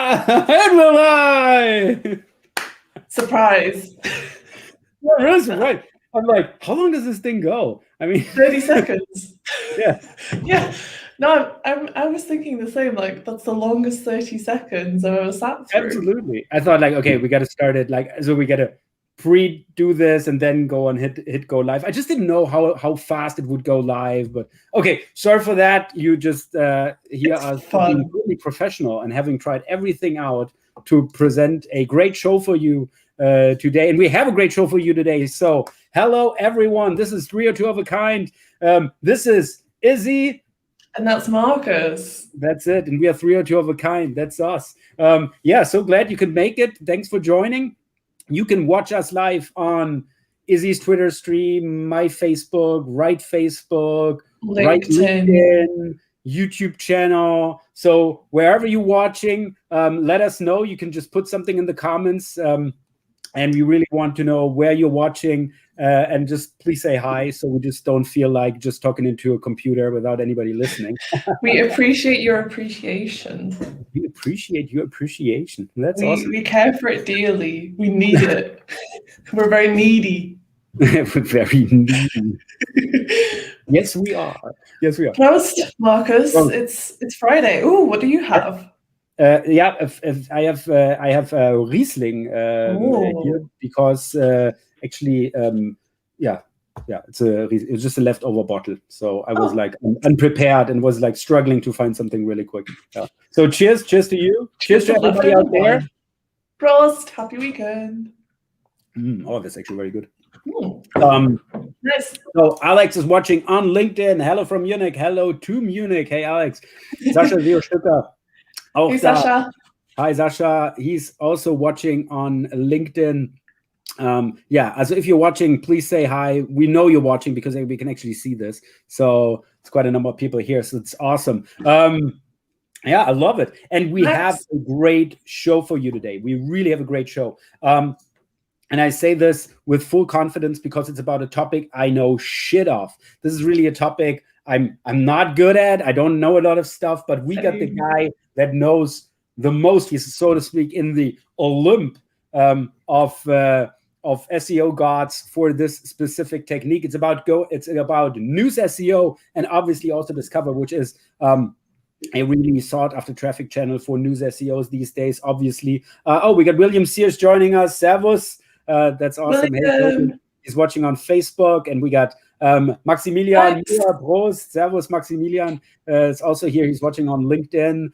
And will I? Surprise. Yeah, really surprised. I'm like, how long does this thing go? I mean, 30 seconds. Yeah. Yeah. No, I was thinking the same. Like, that's the longest 30 seconds I've ever sat through. Absolutely. I thought like, okay, we got to start it like, so we got to pre-do this and then go on hit go live. I just didn't know how fast it would go live, but okay, sorry for that. You just hear us being really professional and having tried everything out to present a great show for you today. And we have a great show for you today. So hello, everyone. This is 302 of a Kind. This is Izzi. And that's Marcus. That's it. And we are 302 of a Kind. That's us. Yeah, so glad you could make it. Thanks for joining. You can watch us live on Izzi's Twitter stream, my Facebook, right Facebook, right LinkedIn, YouTube channel. So wherever you're watching, let us know. You can just put something in the comments. And we really want to know where you're watching, and just please say hi, so we just don't feel like just talking into a computer without anybody listening. We appreciate your appreciation. We appreciate your appreciation. That's awesome. We care for it dearly. We need it. We're very needy. We're very needy. Yes, we are. Yes, we are. Prost, Marcus. Oh. It's Friday. Ooh, what do you have? Yeah, I have Riesling here because actually, it's just a leftover bottle. So I was like unprepared and was like struggling to find something really quick. Yeah. So cheers to you. Cheers to everybody out there. Prost, happy weekend. Oh, that's actually very good. Nice. So Alex is watching on LinkedIn. Hello from Munich. Hello to Munich. Hey, Alex. Sascha Leo Stücker. Hey, Sascha. Hi, Sascha. He's also watching on LinkedIn. Also if you're watching, please say hi. We know you're watching because we can actually see this. So it's quite a number of people here. So it's awesome. Yeah, I love it. And we have a great show for you today. We really have a great show. And I say this with full confidence because it's about a topic I know shit of. This is really a topic I'm not good at. I don't know a lot of stuff, but we got the guy that knows the most. He's, so to speak, in the Olymp of SEO gods for this specific technique. It's about news SEO and obviously also Discover, which is a really sought after traffic channel for news SEOs these days. Obviously, we got William Sears joining us. Servus. That's awesome. Hey, he's watching on Facebook, and we got Maximilian Prost. Servus, Maximilian is also here. He's watching on LinkedIn.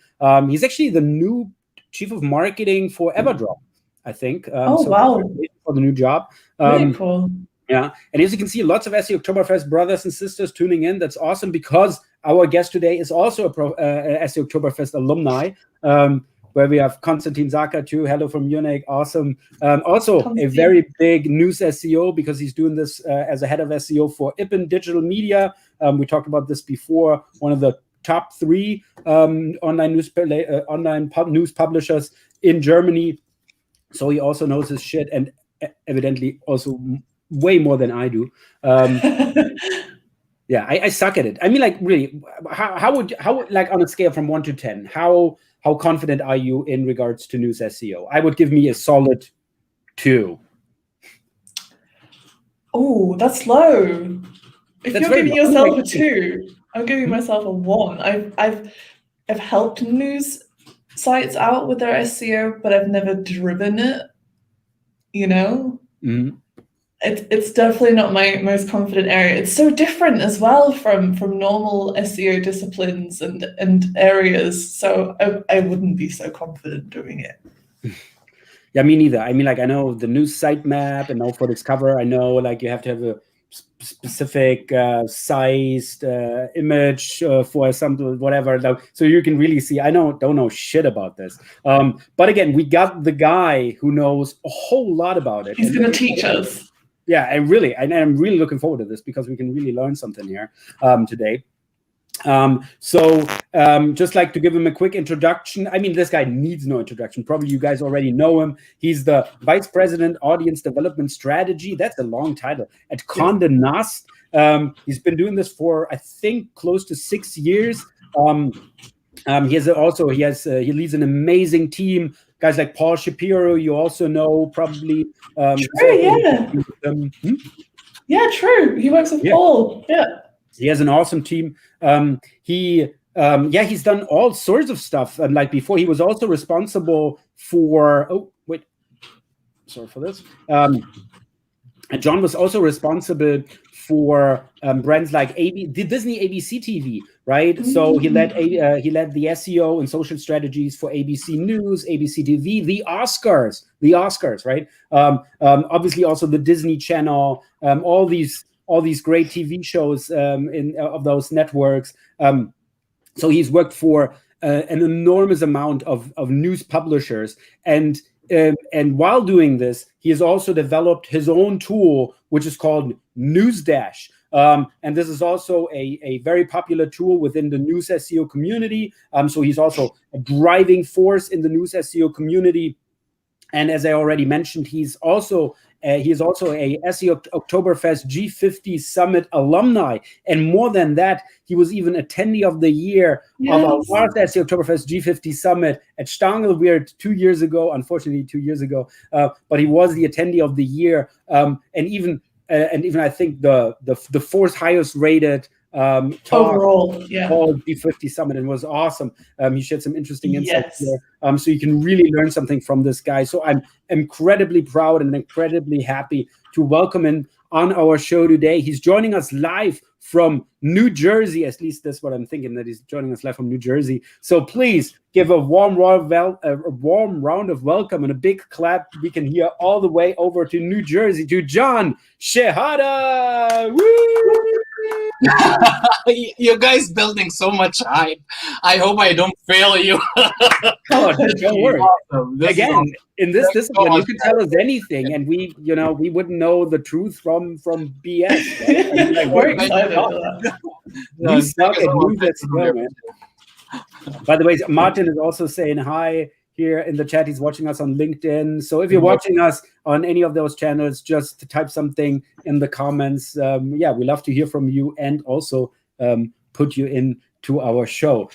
He's actually the new chief of marketing for Everdrop, I think. Wow. For the new job. Really cool. Yeah. And as you can see, lots of SEO Oktoberfest brothers and sisters tuning in. That's awesome because our guest today is also a SEO Oktoberfest alumni. Where we have Konstantin Saka too. Hello from Munich. Awesome. Also a very big news SEO because he's doing this as a head of SEO for Ippen Digital Media. We talked about this before. One of the top 3 online news publishers in Germany. So he also knows his shit and evidently also way more than I do. Yeah, I suck at it. I mean, like, really, how would like on a scale from 1 to 10, how confident are you in regards to news SEO? I would give me a solid 2. Oh, that's low. If you're giving yourself a 2, I'm giving myself a 1. I've helped news sites out with their SEO, but I've never driven it. You know, it's definitely not my most confident area. It's so different as well from normal SEO disciplines and areas. So I wouldn't be so confident doing it. Yeah, me neither. I mean, like, I know the news sitemap, and now for Discover, I know like you have to have a specific sized image for example, whatever. So you can really see. I don't know shit about this. But again, we got the guy who knows a whole lot about it. He's going to teach us. Yeah, I'm really looking forward to this because we can really learn something here today. Just like to give him a quick introduction. I mean, this guy needs no introduction. Probably you guys already know him. He's the Vice President, Audience Development Strategy. That's a long title at Condé Nast. He's been doing this for, I think, close to 6 years. He leads an amazing team. Guys like Paul Shapiro, you also know probably. True, yeah. Yeah, true. He works with Paul. Yeah. He has an awesome team. He's done all sorts of stuff. And like before, he was also responsible for. Oh wait, sorry for this. John was also responsible for brands like the Disney ABC TV, right? Mm-hmm. So he led the SEO and social strategies for ABC News, ABC TV, the Oscars, right? Obviously, also the Disney Channel, all these great TV shows of those networks. So he's worked for an enormous amount of news publishers, and while doing this, he has also developed his own tool, which is called Newzdash. And this is also a very popular tool within the news SEO community. So he's also a driving force in the news SEO community. And as I already mentioned, he is also a SEO Oktoberfest G50 Summit alumni. And more than that, he was even attendee of the year of our last SEO Oktoberfest G50 Summit at Stangelwirt 2 years ago, unfortunately 2 years ago. But he was the attendee of the year. And even I think the fourth highest rated talk overall, called G50 Summit, and was awesome. He shared some interesting insights there. So you can really learn something from this guy. So I'm incredibly proud and incredibly happy to welcome him on our show today. He's joining us live from New Jersey. At least that's what I'm thinking, that he's joining us live from New Jersey. So please give a warm round of welcome and a big clap we can hear all the way over to New Jersey to John Shehata. Woo! You guys building so much hype. I hope I don't fail you. Oh, don't worry. Awesome. Again, in this discipline, you can tell us anything, and we wouldn't know the truth from BS. Right? I mean, like, we're excited. We suck at news SEO, man. By the way, Martin is also saying hi here in the chat. He's watching us on LinkedIn. So if you're watching us on any of those channels, just type something in the comments. We love to hear from you and also put you into our show.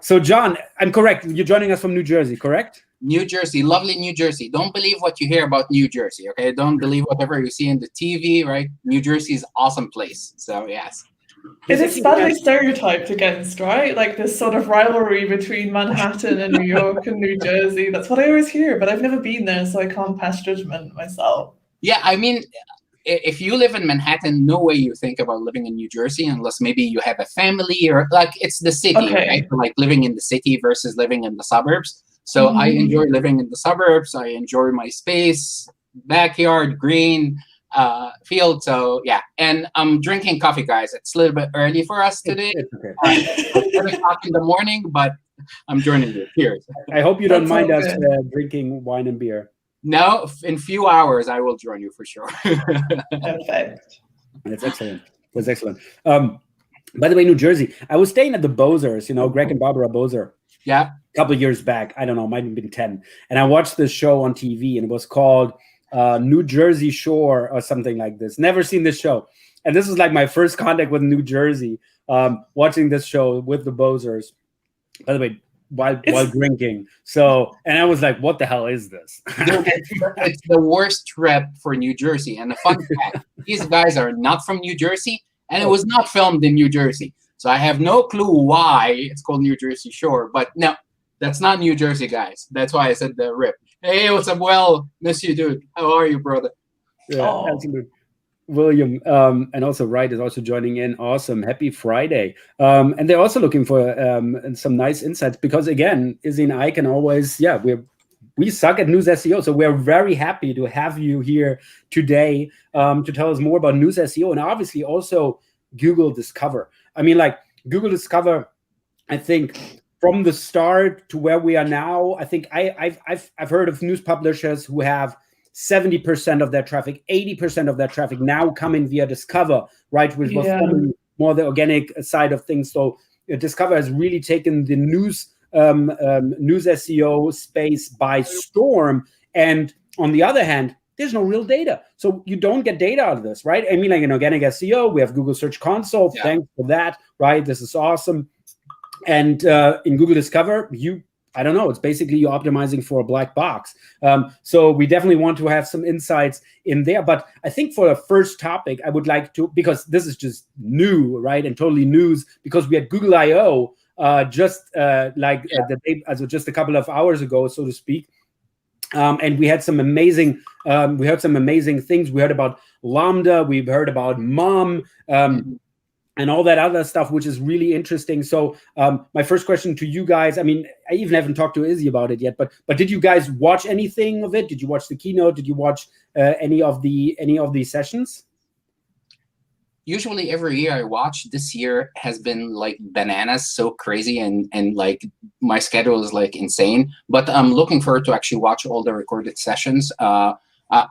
So John, I'm correct. You're joining us from New Jersey, correct? New Jersey, lovely New Jersey. Don't believe what you hear about New Jersey, okay? Don't believe whatever you see in the TV, right? New Jersey is an awesome place. So yes. It is badly stereotyped against, right? Like this sort of rivalry between Manhattan and New York and New Jersey. That's what I always hear, but I've never been there, so I can't pass judgment myself. Yeah, I mean, if you live in Manhattan, no way you think about living in New Jersey unless maybe you have a family or like it's the city, right? Like living in the city versus living in the suburbs. So I enjoy living in the suburbs. I enjoy my space, backyard, green. Field. So yeah, and I'm drinking coffee, guys. It's a little bit early for us today. It's okay. It's 10 o'clock in the morning, but I'm joining you. Cheers. I hope you don't mind us drinking wine and beer. No, in few hours I will join you for sure. Perfect. That's excellent. That's excellent. By the way, New Jersey, I was staying at the Bozers, Greg and Barbara Bozer. Yeah. A couple of years back. I don't know, might have been 10. And I watched this show on TV, and it was called New Jersey Shore or something like this. Never seen this show. And this was like my first contact with New Jersey, watching this show with the Bozers. By the way, while drinking. So, and I was like, what the hell is this? It's the worst trip for New Jersey. And the fun fact, these guys are not from New Jersey, and it was not filmed in New Jersey. So I have no clue why it's called New Jersey Shore. But no, that's not New Jersey, guys. That's why I said the rip. Hey, what's up? Well, miss you, dude. How are you, brother? Yeah, absolutely. William, and also Wright is also joining in. Awesome. Happy Friday. And they're also looking for some nice insights because, again, Izzi and I can always, we suck at news SEO. So we're very happy to have you here today to tell us more about news SEO and obviously also Google Discover. I mean, like Google Discover, I think, from the start to where we are now, I think I've heard of news publishers who have 70% of their traffic, 80% of their traffic now coming via Discover, right? Which was more the organic side of things. So Discover has really taken the news SEO space by storm. And on the other hand, there's no real data. So you don't get data out of this, right? I mean, like in organic SEO, we have Google Search Console. Thanks for that, right? This is awesome. And in Google Discover, I don't know, it's basically you're optimizing for a black box. So we definitely want to have some insights in there. But I think for the first topic, I would like to, because this is just new, right? And totally news, because we had Google I/O just a couple of hours ago, so to speak. And we had some amazing, things. We heard about Lambda, we've heard about Mom, and all that other stuff, which is really interesting. So my first question to you guys, I mean, I even haven't talked to Izzi about it yet, but did you guys watch anything of it? Did you watch the keynote? Did you watch any of these sessions? Usually every year I watch. This year has been like bananas, so crazy, and like my schedule is like insane. But I'm looking forward to actually watch all the recorded sessions.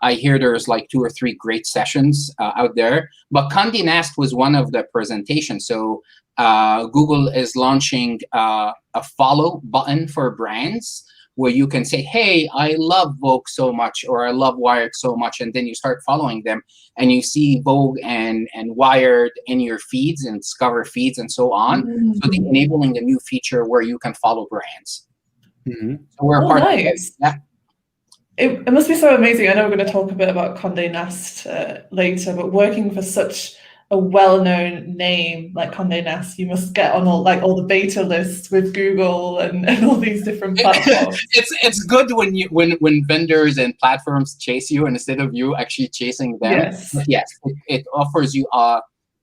I hear there's like 2 or 3 great sessions out there. But Condé Nast was one of the presentations. So Google is launching a follow button for brands, where you can say, hey, I love Vogue so much, or I love Wired so much, and then you start following them, and you see Vogue and Wired in your feeds and Discover feeds and so on. So they're enabling a new feature where you can follow brands. So we're part of it. Yeah. It must be so amazing. I know we're going to talk a bit about Condé Nast later, but working for such a well-known name like Condé Nast, you must get on all the beta lists with Google and all these different platforms. It's good when vendors and platforms chase you instead of you actually chasing them. Yes, it offers you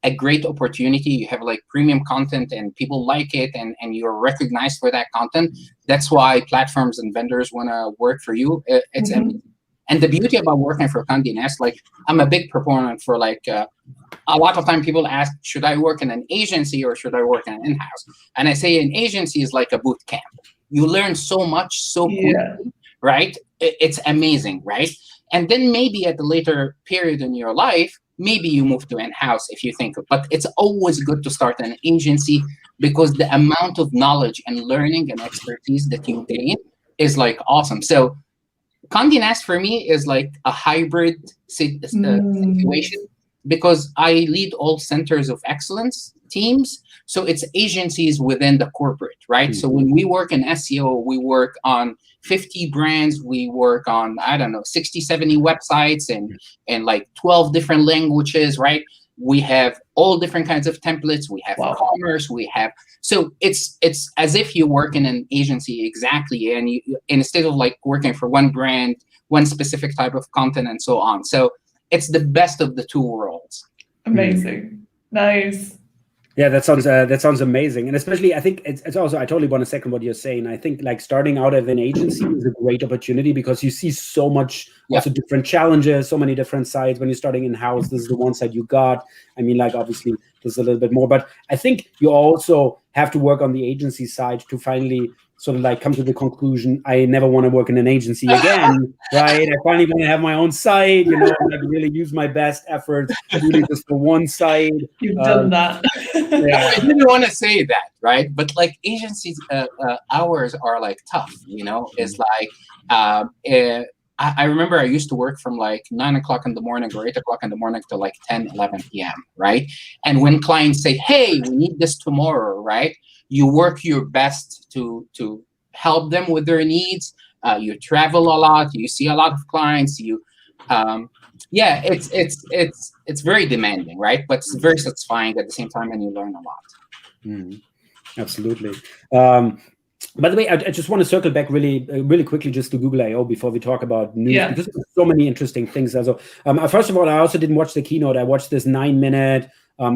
a great opportunity. You have like premium content and people like it, and you're recognized for that content. That's why platforms and vendors want to work for you. It's and the beauty about working for Condé Nast, like I'm a big proponent for like a lot of time people ask, should I work in an agency or should I work in an in-house? And I say an agency is like a boot camp. You learn so much so quickly, right? It's amazing, right? And then maybe at a later period in your life, maybe you move to in-house if you think, but it's always good to start an agency, because the amount of knowledge and learning and expertise that you gain is like awesome. So Condé Nast for me is like a hybrid situation, because I lead all centers of excellence teams. So it's agencies within the corporate, right? So when we work in SEO, we work on 50 brands, we work on, I don't know, 60, 70 websites and like 12 different languages, right? We have all different kinds of templates. We have commerce, we have, so it's as if you work in an agency exactly. And instead of like working for one brand, one specific type of content and so on. So it's the best of the two worlds. Amazing. Nice. Yeah, that sounds amazing. And especially, I think it's also, I totally want to second what you're saying. I think like starting out as an agency is a great opportunity, because you see so much, also different challenges, so many different sides. When you're starting in-house, this is the one side you got. I mean, like obviously there's a little bit more, but I think you also have to work on the agency side to finally sort of like come to the conclusion, I never want to work in an agency again, right? I finally want to have my own site, you know, like really use my best efforts, really just for one site. You've done that. I didn't want to say that, right? But like agencies, hours are like tough, you know? It's like, I remember I used to work from like 9 o'clock in the morning or 8 o'clock in the morning to like 10, 11 p.m., right? And when clients say, hey, we need this tomorrow, right? You work your best to help them with their needs. You travel a lot. You see a lot of clients. It's very demanding, right? But it's very satisfying at the same time, and you learn a lot. Absolutely. By the way, I just want to circle back really quickly just to Google I/O before we talk about news, because there's so many interesting things. Also, first of all, I also didn't watch the keynote. I watched this 9-minute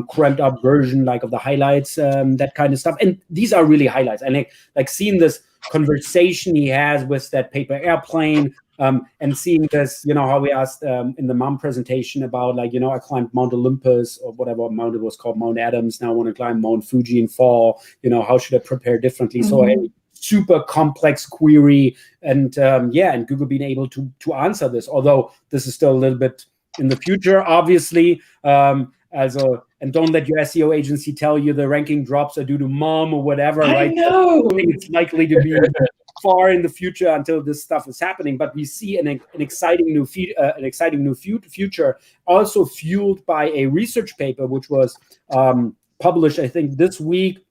cramped up version, like of the highlights, that kind of stuff. And these are really highlights. And like seeing this conversation he has with that paper airplane, and seeing this, you know, how we asked in the Mom presentation about, like, you know, I climbed Mount Olympus or whatever mount it was called, Mount Adams. Now I want to climb Mount Fuji in fall. You know, how should I prepare differently? So a super complex query, and and Google being able to answer this, although this is still a little bit in the future, obviously. And don't let your SEO agency tell you the ranking drops are due to Mom or whatever, right? I know. I think it's likely to be far in the future until this stuff is happening. But we see an exciting new future, also fueled by a research paper which was published, I think, this week,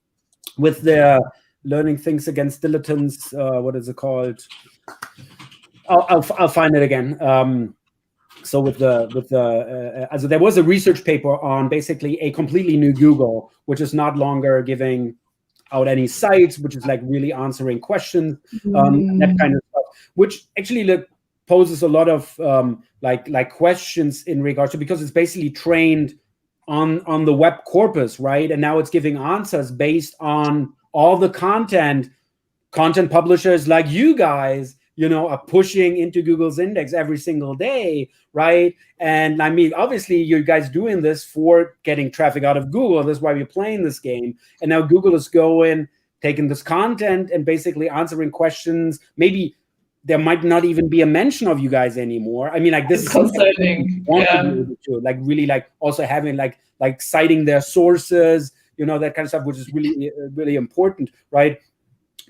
with the learning things against dilettantes. What is it called? I'll find it again. So with the also there was a research paper on basically a completely new Google, which is not longer giving out any sites, which is like really answering questions, that kind of stuff, which actually poses a lot of like questions in regards to, because it's basically trained on the web corpus, right? And now it's giving answers based on all the content publishers like you guys, are pushing into Google's index every single day, right? And I mean, obviously, you guys doing this for getting traffic out of Google. That's why we're playing this game. And now Google is taking this content and basically answering questions. Maybe there might not even be a mention of you guys anymore. I mean, like this is concerning. Like really, like also having like citing their sources, that kind of stuff, which is really, really important, right?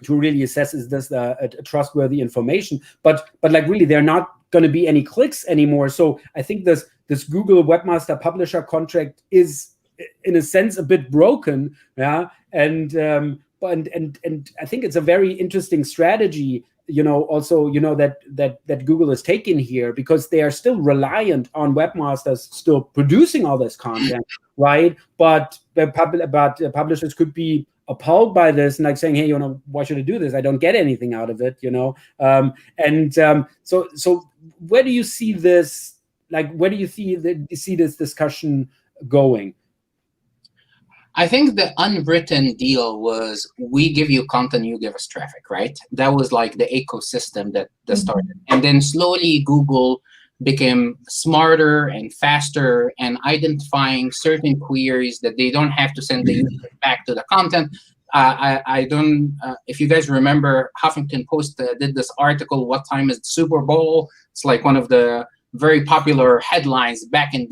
To really assess, is this a trustworthy information? But like really, they're not going to be any clicks anymore. So I think this Google Webmaster Publisher contract is, in a sense, a bit broken. Yeah, and I think it's a very interesting strategy. Also, that Google is taking here, because they are still reliant on webmasters still producing all this content, right? But publishers could be appalled by this and like saying, hey, why should I do this? I don't get anything out of it, So where do you see this? Like, where do you see this discussion going? I think the unwritten deal was, we give you content, you give us traffic, right? That was like the ecosystem that started. And then slowly Google became smarter and faster and identifying certain queries that they don't have to send the user back to the content. I don't, if you guys remember, Huffington Post did this article, "What time is the Super Bowl?" It's like one of the very popular headlines back in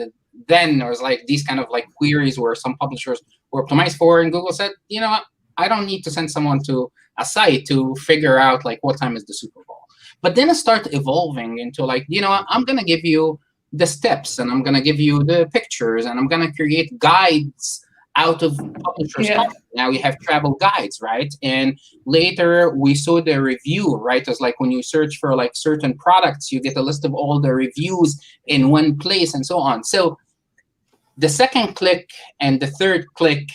then. There was like these kind of like queries where some publishers were optimized for, and Google said, what? I don't need to send someone to a site to figure out like what time is the Super Bowl. But then it started evolving into like, I'm going to give you the steps, and I'm going to give you the pictures, and I'm going to create guides out of publishers' content. Now we have travel guides, right? And later we saw the review, right? It's like when you search for like certain products, you get a list of all the reviews in one place and so on. So the second click and the third click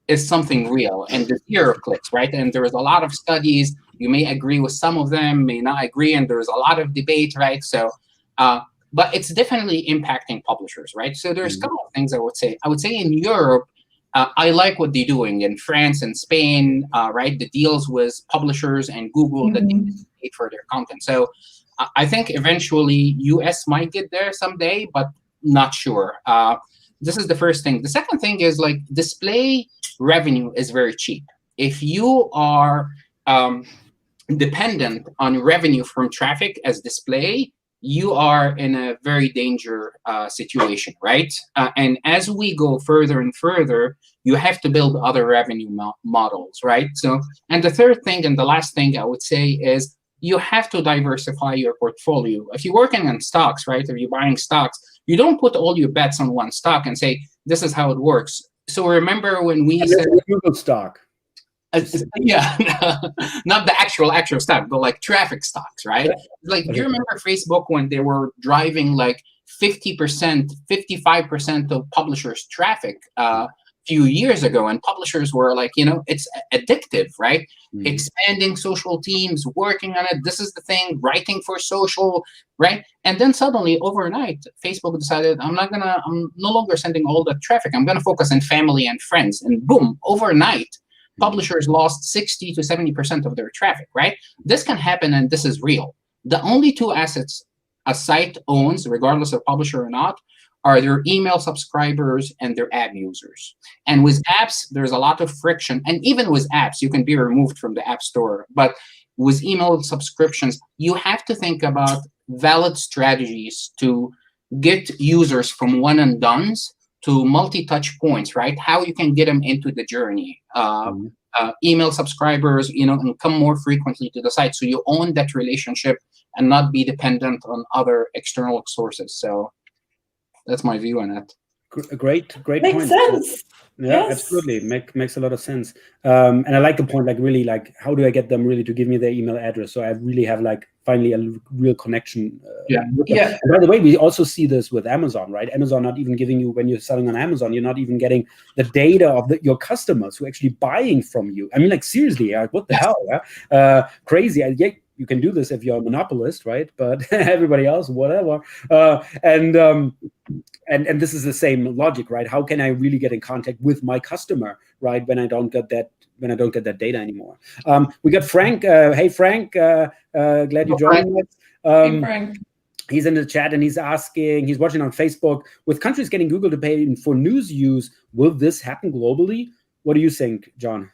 is something real, and the 0 clicks, right? And there is a lot of studies. You may agree with some of them, may not agree, and there's a lot of debate, right? So, but it's definitely impacting publishers, right? So there's a couple of things I would say. I would say in Europe, I like what they're doing. In France and Spain, right? The deals with publishers and Google that they pay for their content. So I think eventually US might get there someday, but not sure. This is the first thing. The second thing is like display revenue is very cheap. If you are dependent on revenue from traffic as display, you are in a very dangerous situation, right? And as we go further and further, you have to build other revenue models, right? So, and the third thing and the last thing I would say is you have to diversify your portfolio. If you're working on stocks, right? If you're buying stocks, you don't put all your bets on one stock and say, this is how it works. So remember when we said Google stock. Yeah, not the actual stock, but like traffic stocks, right? Like, do you remember Facebook when they were driving like 50%, 55% of publishers' traffic a few years ago, and publishers were like, it's addictive, right? Expanding social teams, working on it. This is the thing, writing for social, right? And then suddenly, overnight, Facebook decided, I'm no longer sending all the traffic. I'm going to focus on family and friends, and boom, overnight. Publishers lost 60 to 70% of their traffic, right? This can happen, and this is real. The only two assets a site owns, regardless of publisher or not, are their email subscribers and their app users. And with apps, there's a lot of friction. And even with apps, you can be removed from the App Store. But with email subscriptions, you have to think about valid strategies to get users from one and dones to multi-touch points, right? How you can get them into the journey. Email subscribers, and come more frequently to the site, so you own that relationship and not be dependent on other external sources. So that's my view on it. Great Makes point. sense. Yeah, Yes. absolutely. Makes a lot of sense. And I like the point, like really, like how do I get them really to give me their email address? So I really have like finally a real connection. With them. Yeah. And by the way, we also see this with Amazon, right? Amazon not even giving you, when you're selling on Amazon, you're not even getting the data of your customers who are actually buying from you. I mean, like seriously, like, what the hell? Yeah? Crazy. Yeah, you can do this if you're a monopolist, right? But everybody else, whatever. And this is the same logic, right? How can I really get in contact with my customer, right? When I don't get that data anymore. We got Frank. Hey, Frank. Glad you joined us. Hey, Frank. He's in the chat and he's asking. He's watching on Facebook. With countries getting Google to pay for news use, will this happen globally? What do you think, John?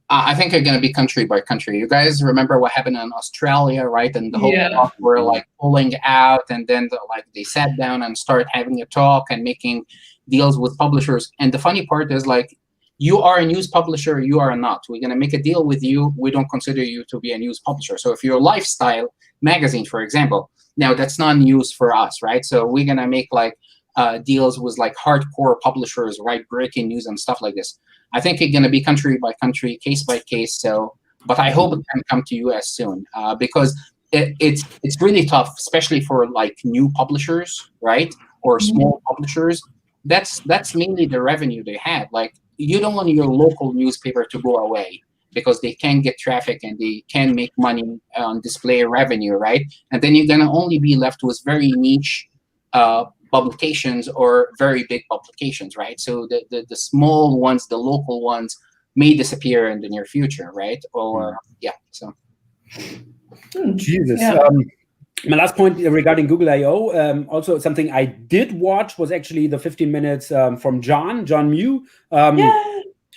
I think it's going to be country by country. You guys remember what happened in Australia, right? And the whole talk were like pulling out, and then they sat down and started having a talk and making deals with publishers. And the funny part is, like, you are a news publisher, you are not. We're going to make a deal with you. We don't consider you to be a news publisher. So if you're a lifestyle magazine, for example, now that's not news for us, right? So we're going to make like deals with like hardcore publishers, right? Breaking news and stuff like this. I think it's going to be country by country, case by case. So, but I hope it can come to US soon because it's really tough, especially for like new publishers, right? Or small publishers. That's mainly the revenue they have. Like, you don't want your local newspaper to go away because they can't get traffic and they can't make money on display revenue, right? And then you're going to only be left with very niche publications or very big publications, right? So the small ones, the local ones, may disappear in the near future, right? Or so. Jesus. My last point regarding Google I/O, also something I did watch was actually the 15 minutes from John Mew. And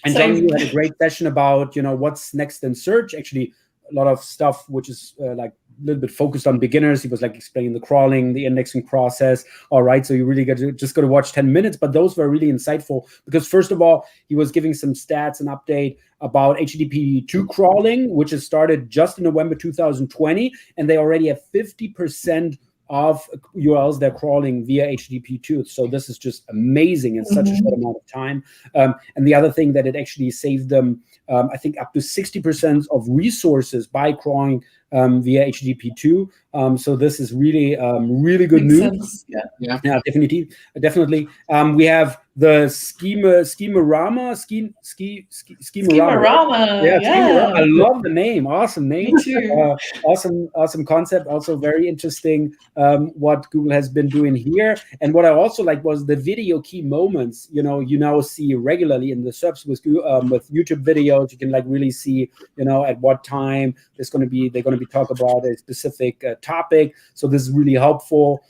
John Mew had a great session about, what's next in search. Actually, a lot of stuff which is like a little bit focused on beginners. He was like explaining the crawling, the indexing process. All right, so you really got to watch 10 minutes, but those were really insightful because first of all, he was giving some stats and update about HTTP 2 crawling, which has started just in November 2020, and they already have 50% of URLs they're crawling via HTTP 2. So this is just amazing in such a short amount of time. And the other thing that it actually saved them, I think up to 60% of resources by crawling via HTTP 2. So this is really good news. Yeah, definitely. We have the Schemarama. Yeah, I love the name. Awesome name. Me too. Awesome concept. Also very interesting what Google has been doing here. And what I also liked was the video key moments. You now see regularly in the SERPs with YouTube videos. You can like really see, at what time they're going to be talk about a specific topic. So this is really helpful.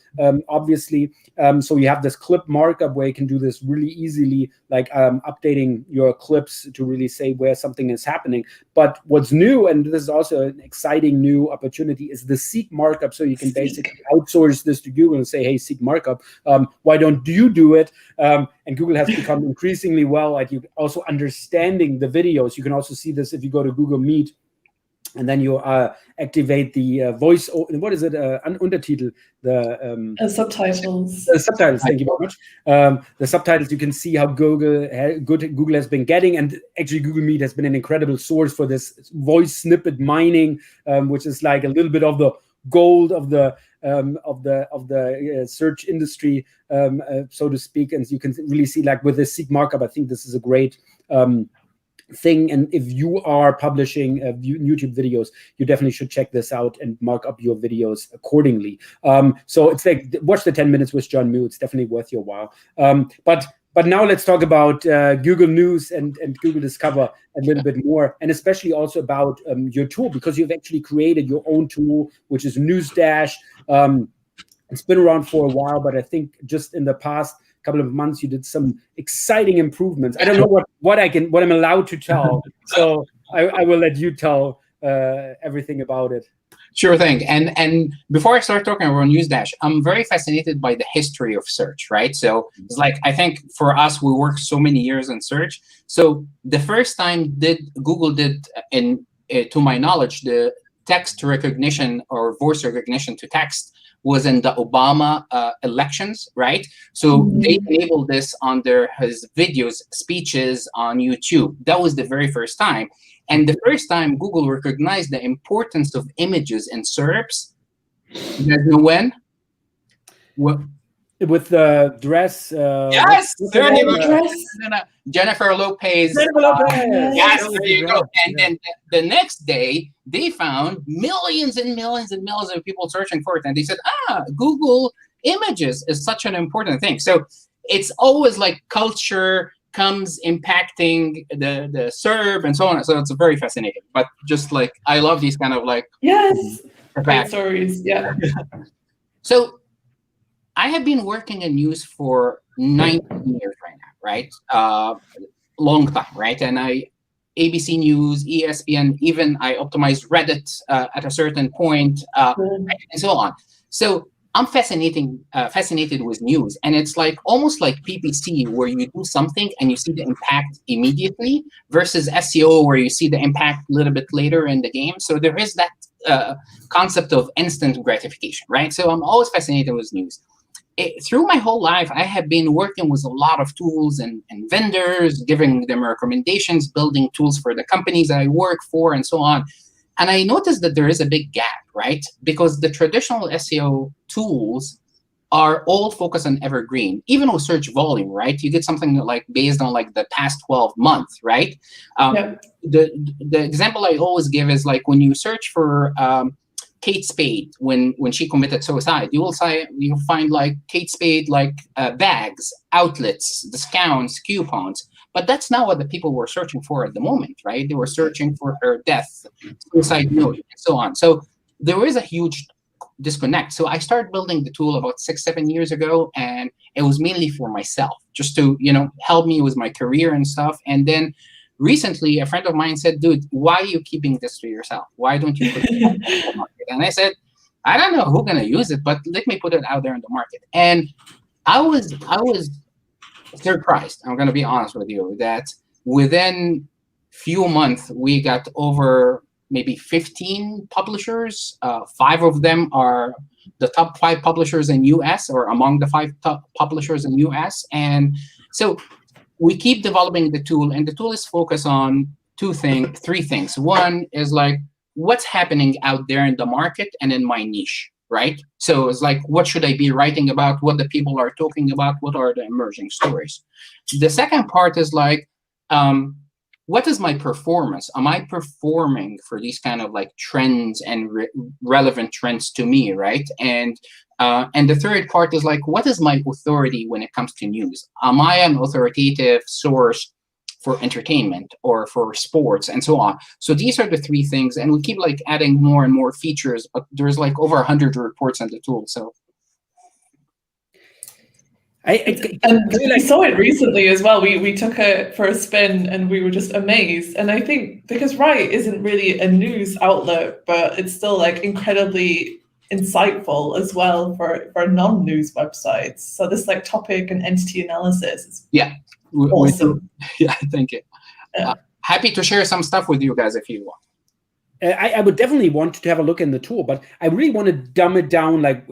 Obviously, so you have this clip markup where you can do this really easily, like updating your clips to really say where something is happening. But what's new, and this is also an exciting new opportunity, is the seek markup. So you can basically outsource this to Google and say, hey, seek markup, why don't you do it? And Google has become increasingly well at you also understanding the videos. You can also see this if you go to Google Meet. And then you activate the voice. What is it? Untertitel. The subtitles. The subtitles. Thank you very much. The subtitles. You can see how Google has been getting, and actually Google Meet has been an incredible source for this voice snippet mining, which is like a little bit of the gold of the search industry, so to speak. And you can really see, like with the seek markup, I think this is a great thing. And if you are publishing YouTube videos, you definitely should check this out and mark up your videos accordingly. So it's like, watch the 10 minutes with John Mew. It's definitely worth your while. But now let's talk about Google News and Google Discover a little bit more, and especially also about your tool, because you've actually created your own tool, which is Newzdash. It's been around for a while, but I think just in the past couple of months you did some exciting improvements. I don't know what I'm allowed to tell, so I will let you tell everything about it. Sure thing. And before I start talking about Newzdash, I'm very fascinated by the history of search, right? So it's like, I think for us, we worked so many years in search. So the first time Google did, to my knowledge, the text recognition or voice recognition to text was in the Obama elections, right? So they enabled this on his videos, speeches on YouTube. That was the very first time. And the first time Google recognized the importance of images in SERPs, you guys know when? What? With the dress. Yes, there you go. Jennifer Lopez. Yes, there you go. And then the next day, they found millions and millions and millions of people searching for it. And they said, Google Images is such an important thing. So it's always like culture comes impacting the SERP and so on. So it's very fascinating. But just like, I love these kind of like great stories. Yeah. So I have been working in news for 19 years right now, right? Long time, right? And ABC News, ESPN, even I optimized Reddit at a certain point, and so on. So I'm fascinated with news, and it's like almost like PPC, where you do something and you see the impact immediately, versus SEO, where you see the impact a little bit later in the game. So there is that concept of instant gratification, right? So I'm always fascinated with news. Through my whole life, I have been working with a lot of tools and vendors, giving them recommendations, building tools for the companies I work for, and so on. And I noticed that there is a big gap, right? Because the traditional SEO tools are all focused on evergreen, even with search volume, right? You get something like based on like the past 12 months, right? The example I always give is like when you search for Kate Spade, when she committed suicide, you'll find like Kate Spade, like bags, outlets, discounts, coupons. But that's not what the people were searching for at the moment, right? They were searching for her death, suicide note, and so on. So there is a huge disconnect. So I started building the tool about 6-7 years ago, and it was mainly for myself, just to help me with my career and stuff. And then recently, a friend of mine said, "Dude, why are you keeping this to yourself? Why don't you put it out there in the market?" And I said, "I don't know who's gonna use it, but let me put it out there in the market." And I was surprised. I'm gonna be honest with you that within few months we got over maybe 15 publishers. 5 of them are the top 5 publishers in US, or among the 5 top publishers in US. And so we keep developing the tool, and the tool is focused on 3 things. One is like what's happening out there in the market and in my niche, right? So it's like, what should I be writing about? What the people are talking about? What are the emerging stories? The second part is like, what is my performance? Am I performing for these kind of like trends and relevant trends to me, right? And the third part is like, what is my authority when it comes to news? Am I an authoritative source for entertainment or for sports and so on? So these are the 3 things, and we keep like adding more and more features, but there's like over 100 reports on the tool. So we saw it recently as well. We took it for a spin and we were just amazed. And I think because Write isn't really a news outlet, but it's still like incredibly insightful as well for non-news websites. So this like topic and entity analysis is awesome. Thank you. Happy to share some stuff with you guys if you want. I would definitely want to have a look in the tool, but I really want to dumb it down like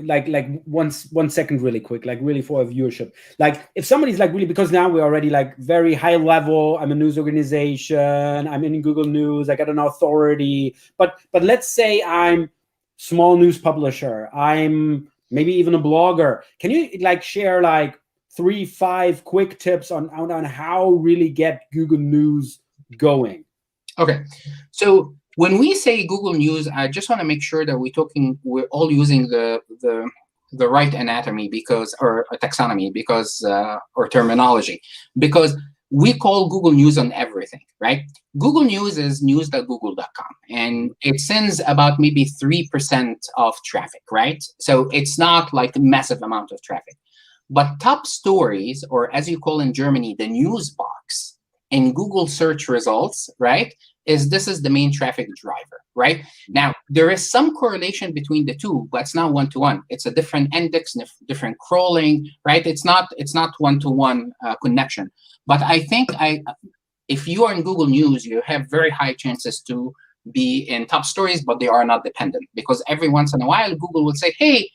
1 second really quick, like really for a viewership. Like if somebody's like really, because now we're already like very high level, I'm a news organization, I'm in Google News, I got an authority, but let's say I'm small news publisher, I'm maybe even a blogger. Can you like share like 3-5 quick tips on how really get Google News going? Okay, so when we say Google News, I just want to make sure that we're all using the right anatomy or taxonomy or terminology, because we call Google News on everything, right? Google News is news.google.com, and it sends about maybe 3% of traffic, right? So it's not like a massive amount of traffic. But top stories, or as you call in Germany, the news box in Google search results, right? This is the main traffic driver, right? Now, there is some correlation between the two, but it's not one-to-one. It's a different index, different crawling, right? It's not one-to-one connection. But I think if you are in Google News, you have very high chances to be in top stories, but they are not dependent, because every once in a while Google will say, hey,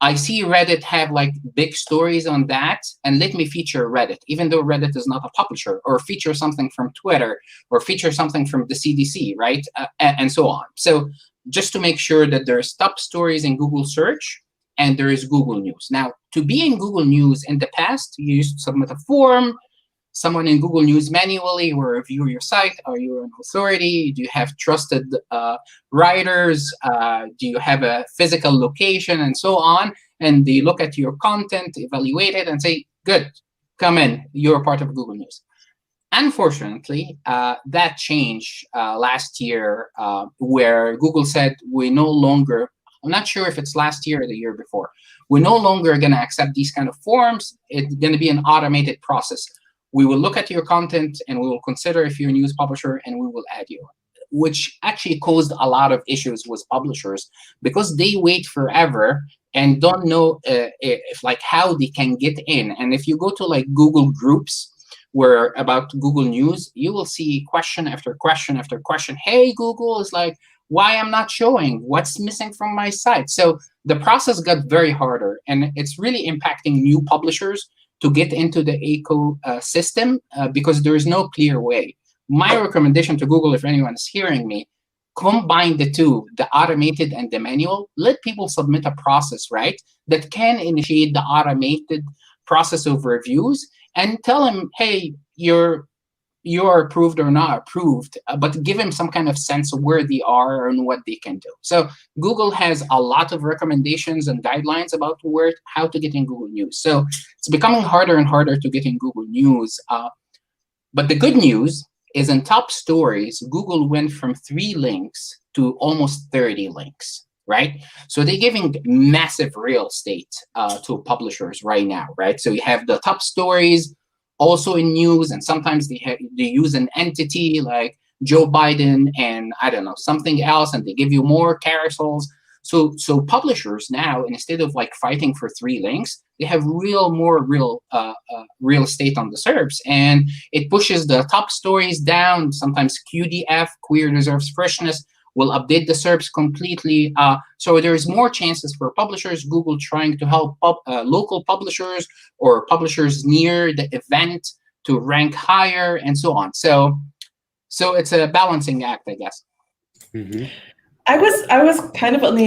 I see Reddit have like big stories on that, and let me feature Reddit, even though Reddit is not a publisher, or feature something from Twitter, or feature something from the CDC, right? And so on. So just to make sure that there's top stories in Google search and there is Google News. Now, to be in Google News in the past, you used to submit a form. Someone in Google News manually will review your site. Are you an authority? Do you have trusted writers? Do you have a physical location, and so on? And they look at your content, evaluate it, and say, good, come in. You're part of Google News. Unfortunately, that changed last year, where Google said, we no longer, I'm not sure if it's last year or the year before, we're no longer going to accept these kind of forms. It's going to be an automated process. We will look at your content and we will consider if you're a news publisher, and we will add you, which actually caused a lot of issues with publishers, because they wait forever and don't know if like how they can get in. And if you go to like Google groups where about Google News, you will see question after question after question. Hey, Google is like, why I'm not showing? What's missing from my site? So the process got very harder, and it's really impacting new publishers to get into the ecosystem because there is no clear way. My recommendation to Google, if anyone is hearing me, combine the two, the automated and the manual. Let people submit a process, right, that can initiate the automated process of reviews, and tell them, hey, you're approved or not approved, but give them some kind of sense of where they are and what they can do. So Google has a lot of recommendations and guidelines about how to get in Google News. So it's becoming harder and harder to get in Google News. But the good news is, in top stories, Google went from 3 links to almost 30 links, right? So they're giving massive real estate to publishers right now, right? So you have the top stories also in news, and sometimes they use an entity like Joe Biden and I don't know, something else, and they give you more carousels. So publishers now, instead of like fighting for 3 links, they have more real estate on the SERPs, and it pushes the top stories down. Sometimes QDF, Queer Deserves Freshness, will update the SERPs completely. So there's more chances for publishers. Google trying to help local publishers or publishers near the event to rank higher, and so on. So it's a balancing act, I guess. Mm-hmm. I was kind of under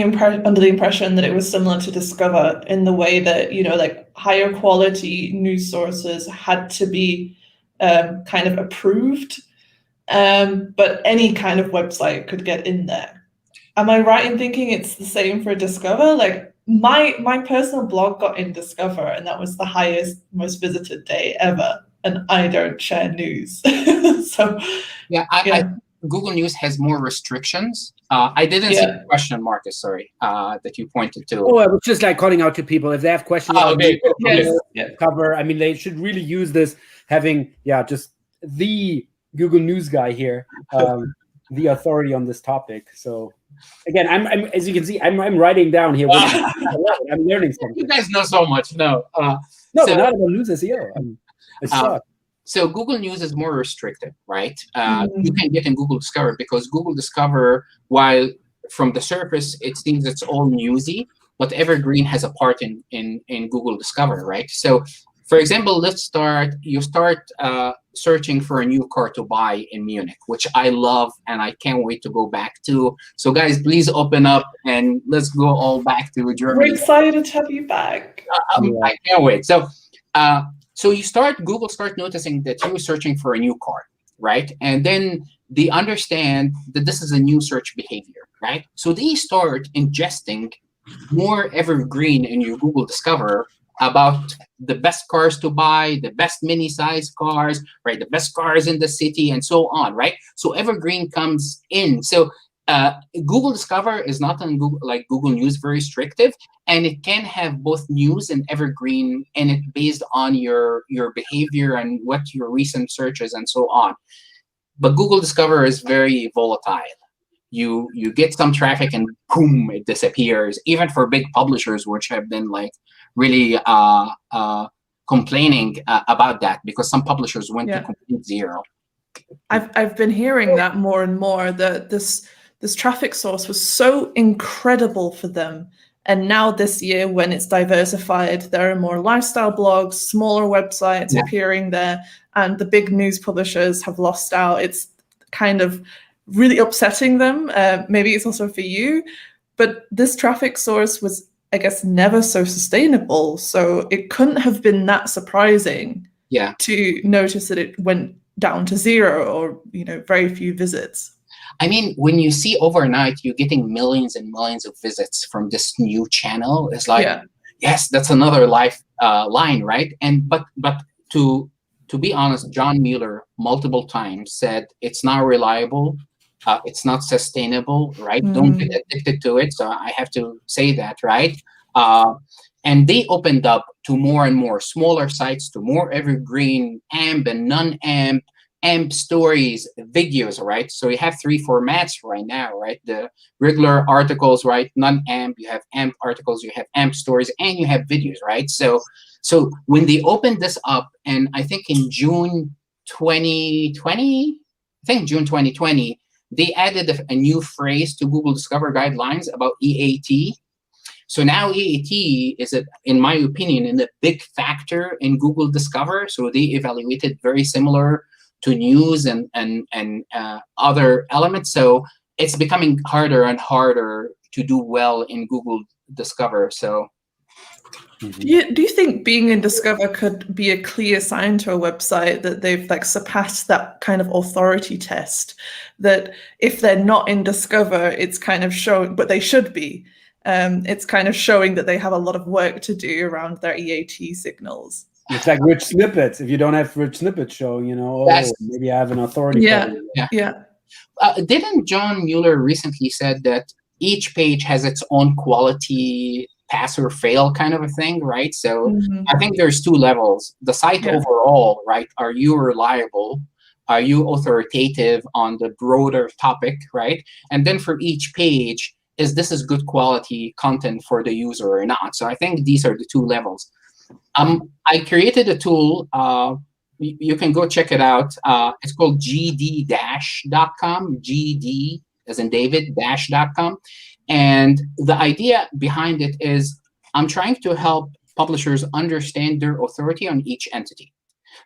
the impression that it was similar to Discover in the way that, you know, like higher quality news sources had to be kind of approved, but any kind of website could get in there. Am I right in thinking it's the same for Discover? Like my personal blog got in Discover, and that was the highest, most visited day ever. And I don't share news, so yeah. Google News has more restrictions. I didn't see the question, Marcus, sorry, that you pointed to. Oh, I was just like calling out to people if they have questions. Cover. I mean, they should really use this, having just the Google News guy here, the authority on this topic. So again, I'm as you can see, I'm writing down here. I'm learning something. You guys know so much. No, but not about news SEO. So Google News is more restricted, right? You can get in Google Discover, because Google Discover, while from the surface it seems it's all newsy, but Evergreen has a part in Google Discover, right? So, for example, you start searching for a new car to buy in Munich, which I love and I can't wait to go back to. So guys, please open up and let's go all back to Germany. We're excited to have you back. I can't wait. So Google start noticing that you're searching for a new car, right? And then they understand that this is a new search behavior, right? So they start ingesting more evergreen in your Google Discover about the best cars to buy, the best mini size cars, right? The best cars in the city, and so on, right? So evergreen comes in. So Google Discover is not on Google News, very restrictive, and it can have both news and evergreen in it based on your behavior and what your recent searches and so on. But Google Discover is very volatile. You get some traffic and boom, it disappears. Even for big publishers, which have been like really complaining about that, because some publishers went to complete zero. I've been hearing that more and more, that this traffic source was so incredible for them. And now this year, when it's diversified, there are more lifestyle blogs, smaller websites appearing there, and the big news publishers have lost out. It's kind of really upsetting them. Maybe it's also for you, but this traffic source was, I guess, never so sustainable. So it couldn't have been that surprising to notice that it went down to zero or, very few visits. I mean, when you see overnight, you're getting millions and millions of visits from this new channel. It's like, yes, that's another line, right? And but to be honest, John Mueller multiple times said it's not reliable, it's not sustainable, right? Don't get addicted to it. So I have to say that, right? And they opened up to more and more smaller sites, to more evergreen AMP and non-AMP. AMP stories, videos, right? So you have 3 formats right now, right? The regular articles, right? Non-AMP, you have AMP articles, you have AMP stories, and you have videos, right? So when they opened this up, and I think in June 2020, they added a new phrase to Google Discover guidelines about EAT. So now EAT is, in my opinion, a big factor in Google Discover. So they evaluated very similar to news and other elements. So it's becoming harder and harder to do well in Google Discover. So do you think being in Discover could be a clear sign to a website that they've surpassed that kind of authority test? That if they're not in Discover, it's kind of showing, but they should be. It's kind of showing that they have a lot of work to do around their EAT signals. It's like rich snippets. If you don't have rich snippets showing, maybe I have an authority. Didn't John Mueller recently said that each page has its own quality pass or fail kind of a thing, right? So I think there's 2 levels. The site overall, right? Are you reliable? Are you authoritative on the broader topic, right? And then for each page, is this good quality content for the user or not? So I think these are the 2 levels. I created a tool. You can go check it out. It's called gd-.com, GD as in David, -.com. And the idea behind it is I'm trying to help publishers understand their authority on each entity.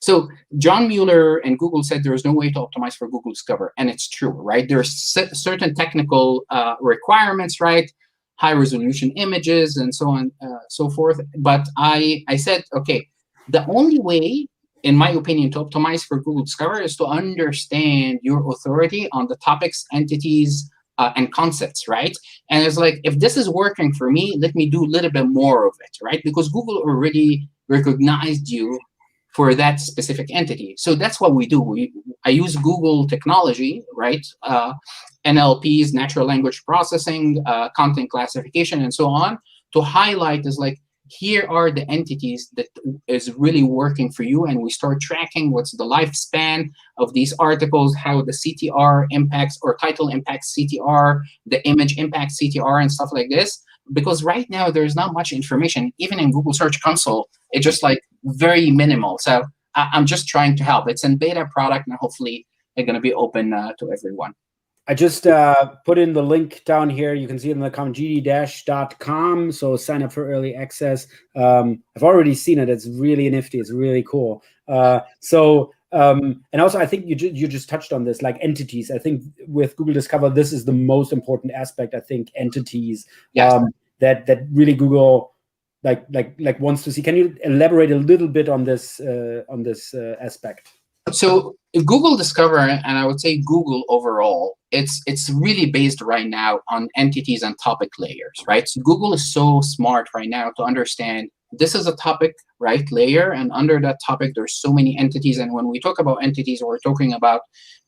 So John Mueller and Google said there is no way to optimize for Google Discover. And it's true, right? There's certain technical requirements, right? High resolution images and so on, so forth. But I said, okay, the only way, in my opinion, to optimize for Google Discover is to understand your authority on the topics, entities, and concepts, right? And it's like, if this is working for me, let me do a little bit more of it, right? Because Google already recognized you for that specific entity. So that's what we do. I use Google technology, right? NLPs, natural language processing, content classification, and so on, to highlight is like, here are the entities that is really working for you, and we start tracking what's the lifespan of these articles, how the CTR impacts or title impacts CTR, the image impacts CTR, and stuff like this. Because right now there's not much information, even in Google Search Console, it's just very minimal. So I'm just trying to help. It's in beta product, and hopefully it's going to be open to everyone. I just put in the link down here. You can see it in the comment, gd-.com. So sign up for early access. I've already seen it. It's really nifty. It's really cool. And also, I think you just touched on this, like entities. I think with Google Discover, this is the most important aspect. I think entities that really Google like wants to see. Can you elaborate a little bit on this aspect? So Google Discover, and I would say Google overall, it's really based right now on entities and topic layers, right? So Google is so smart right now to understand this is a topic, right, layer, and under that topic, there's so many entities. And when we talk about entities, we're talking about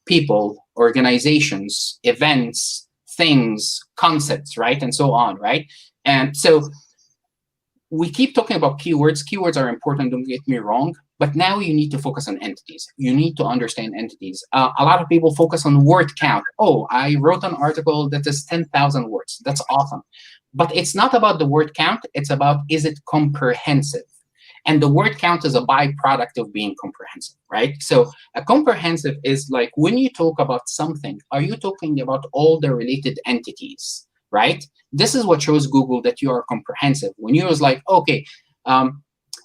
people, organizations, events, things, concepts, right, and so on, right? And so we keep talking about keywords. Keywords are important, don't get me wrong, but now you need to focus on entities. You need to understand entities. A lot of people focus on word count. Oh, I wrote an article that is 10,000 words. That's awesome. But it's not about the word count. It's about, is it comprehensive? And the word count is a byproduct of being comprehensive, right? So a comprehensive is like when you talk about something, are you talking about all the related entities, right? This is what shows Google that you are comprehensive. When you was like, okay,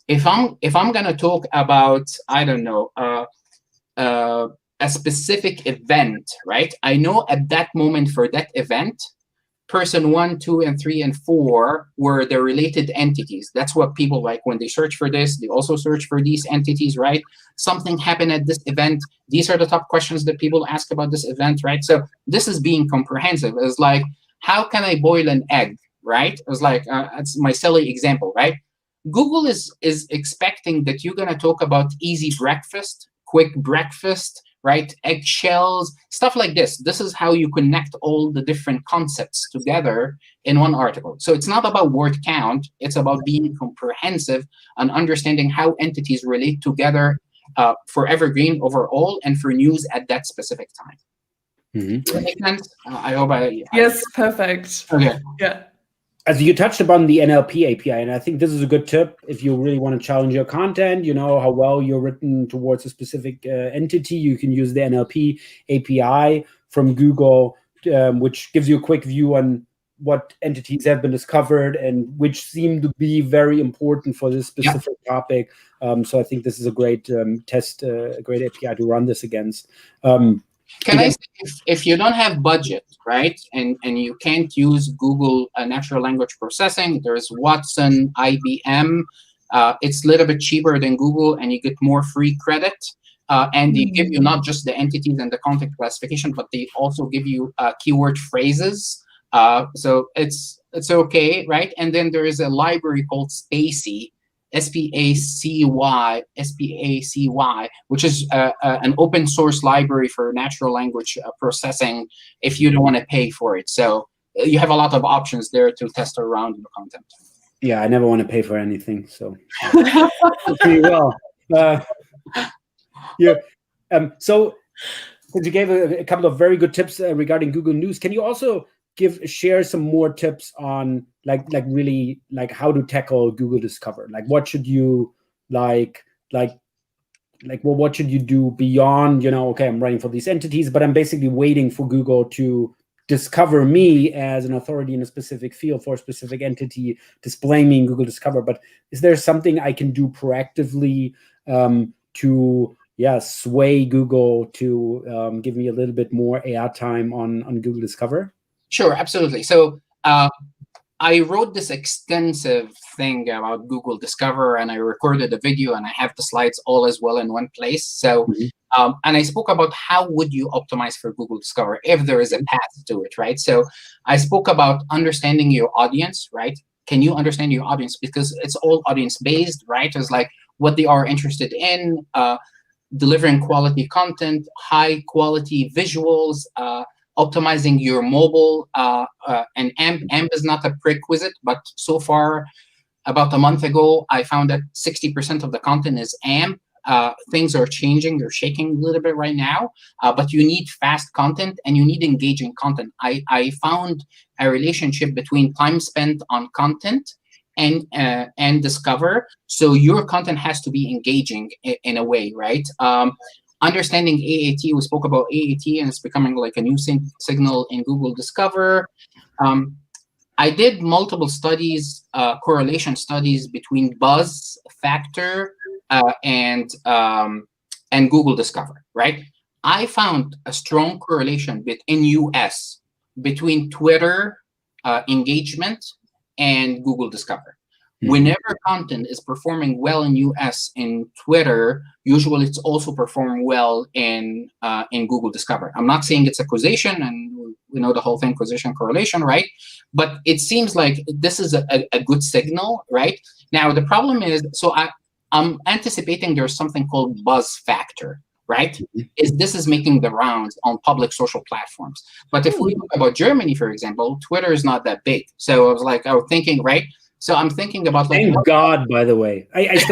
if I'm gonna talk about, I don't know, a specific event, right? I know at that moment for that event, person 1, 2, and 3, and 4 were the related entities. That's what people like when they search for this. They also search for these entities, right? Something happened at this event. These are the top questions that people ask about this event, right? So this is being comprehensive. It's like, how can I boil an egg, right? It's like, that's my silly example, right? Google is expecting that you're gonna talk about easy breakfast, quick breakfast, right? Eggshells, stuff like this. This is how you connect all the different concepts together in one article. So it's not about word count. It's about being comprehensive and understanding how entities relate together for evergreen overall and for news at that specific time. Does that make sense? I hope Yes, perfect. Okay. Yeah. As you touched upon the NLP API, and I think this is a good tip if you really want to challenge your content, you know, how well you're written towards a specific entity, you can use the NLP API from Google, which gives you a quick view on what entities have been discovered and which seem to be very important for this specific topic. So I think this is a great test, a great API to run this against. Can I say, if you don't have budget, right, and you can't use Google natural language processing, there's Watson, IBM. It's a little bit cheaper than Google, and you get more free credit. And they give you not just the entities and the content classification, but they also give you keyword phrases. So it's okay, right? And then there is a library called Spacy, SPACY, which is an open source library for natural language processing if you don't want to pay for it. So you have a lot of options there to test around your content. Yeah, I never want to pay for anything, so pretty well. Yeah. So since you gave a couple of very good tips regarding Google News, can you also share some more tips on like really like how to tackle Google Discover? Like what should you what should you do beyond, you know, okay, I'm writing for these entities, but I'm basically waiting for Google to discover me as an authority in a specific field for a specific entity, displaying me in Google Discover. But is there something I can do proactively to sway Google to give me a little bit more airtime on Google Discover? Sure, absolutely. So I wrote this extensive thing about Google Discover, and I recorded a video, and I have the slides all as well in one place. So, and I spoke about how would you optimize for Google Discover if there is a path to it, right? So I spoke about understanding your audience, right? Can you understand your audience? Because it's all audience-based, right? It's like what they are interested in, delivering quality content, high-quality visuals, optimizing your mobile, and AMP is not a prerequisite, but so far, about a month ago, I found that 60% of the content is AMP. Things are changing, they're shaking a little bit right now, but you need fast content and you need engaging content. I found a relationship between time spent on content and Discover. So your content has to be engaging in a way, right? Understanding AAT, we spoke about AAT, and it's becoming like a new signal in Google Discover. I did multiple studies, correlation studies between buzz factor and Google Discover, right? I found a strong correlation in US between Twitter engagement and Google Discover. Whenever content is performing well in US in Twitter, usually it's also performing well in Google Discover. I'm not saying it's a causation, and we know the whole thing, causation correlation, right? But it seems like this is a good signal, right? Now the problem is, so I'm anticipating there's something called buzz factor, right? This is making the rounds on public social platforms. But if we talk about Germany, for example, Twitter is not that big. So I was thinking, right? So I'm thinking about like, thank God, by the way. I hate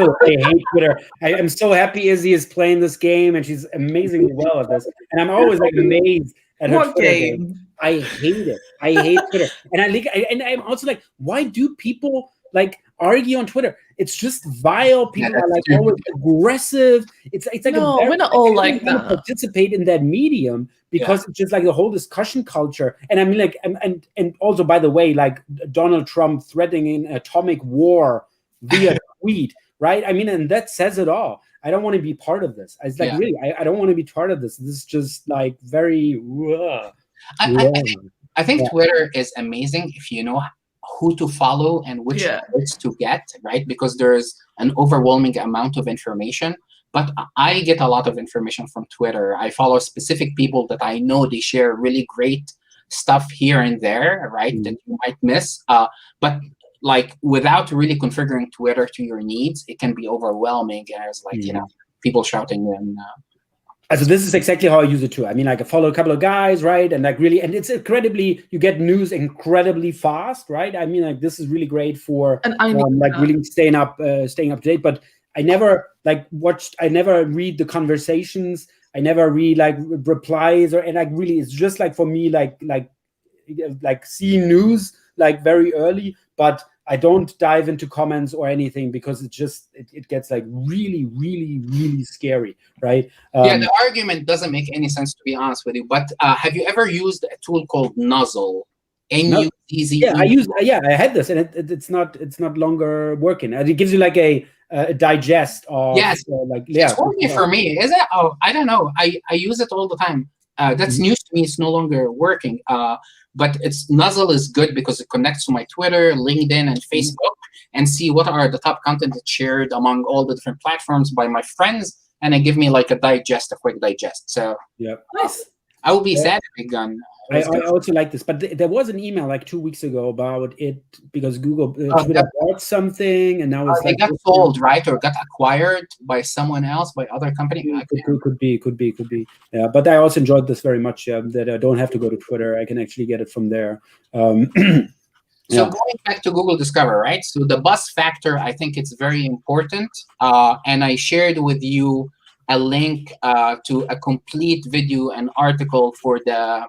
Twitter. I'm so happy Izzi is playing this game, and she's amazingly well at this. And I'm always like amazed at her Twitter game. I hate it. I hate Twitter. And I'm also like, why do people like argue on Twitter. It's just vile. People are like always aggressive. It's like we're not all like that. Participate in that medium because it's just like the whole discussion culture. And I mean, like, and also, by the way, like Donald Trump threatening an atomic war via tweet, right? I mean, and that says it all. I don't want to be part of this. It's like really, I don't want to be part of this. This is just like very. I think Twitter is amazing if you know who to follow and which tweets to get, right? Because there's an overwhelming amount of information. But I get a lot of information from Twitter. I follow specific people that I know they share really great stuff here and there, right? That you might miss. But like without really configuring Twitter to your needs, it can be overwhelming as like, people shouting and so this is exactly how I use it too. I mean, like I follow a couple of guys, right? And like really, and it's incredibly, you get news incredibly fast, right? I mean, like this is really great for like really staying up to date. But I never I never read the conversations. I never read like replies and like really, it's just like for me, like seeing news like very early, but I don't dive into comments or anything because it gets like really, really, really scary, right? The argument doesn't make any sense, to be honest with you. But have you ever used a tool called Nuzzle? N-U-Z-Z-E? Yeah, I had this, and it's not longer working. It gives you like a digest of it's working for me. Is it? Oh, I don't know. I use it all the time. That's news to me. It's no longer working. But Nuzzle is good because it connects to my Twitter, LinkedIn, and Facebook, and see what are the top content that's shared among all the different platforms by my friends, and it give me like a quick digest. So nice. I will be sad if it gone. I also like this, but there was an email like 2 weeks ago about it because Google Twitter bought something, and now it's they got sold, right, or got acquired by someone else, by other company. Could be. Yeah, but I also enjoyed this very much. That I don't have to go to Twitter; I can actually get it from there. So going back to Google Discover, right? So the buzz factor, I think it's very important, and I shared with you a link to a complete video and article for the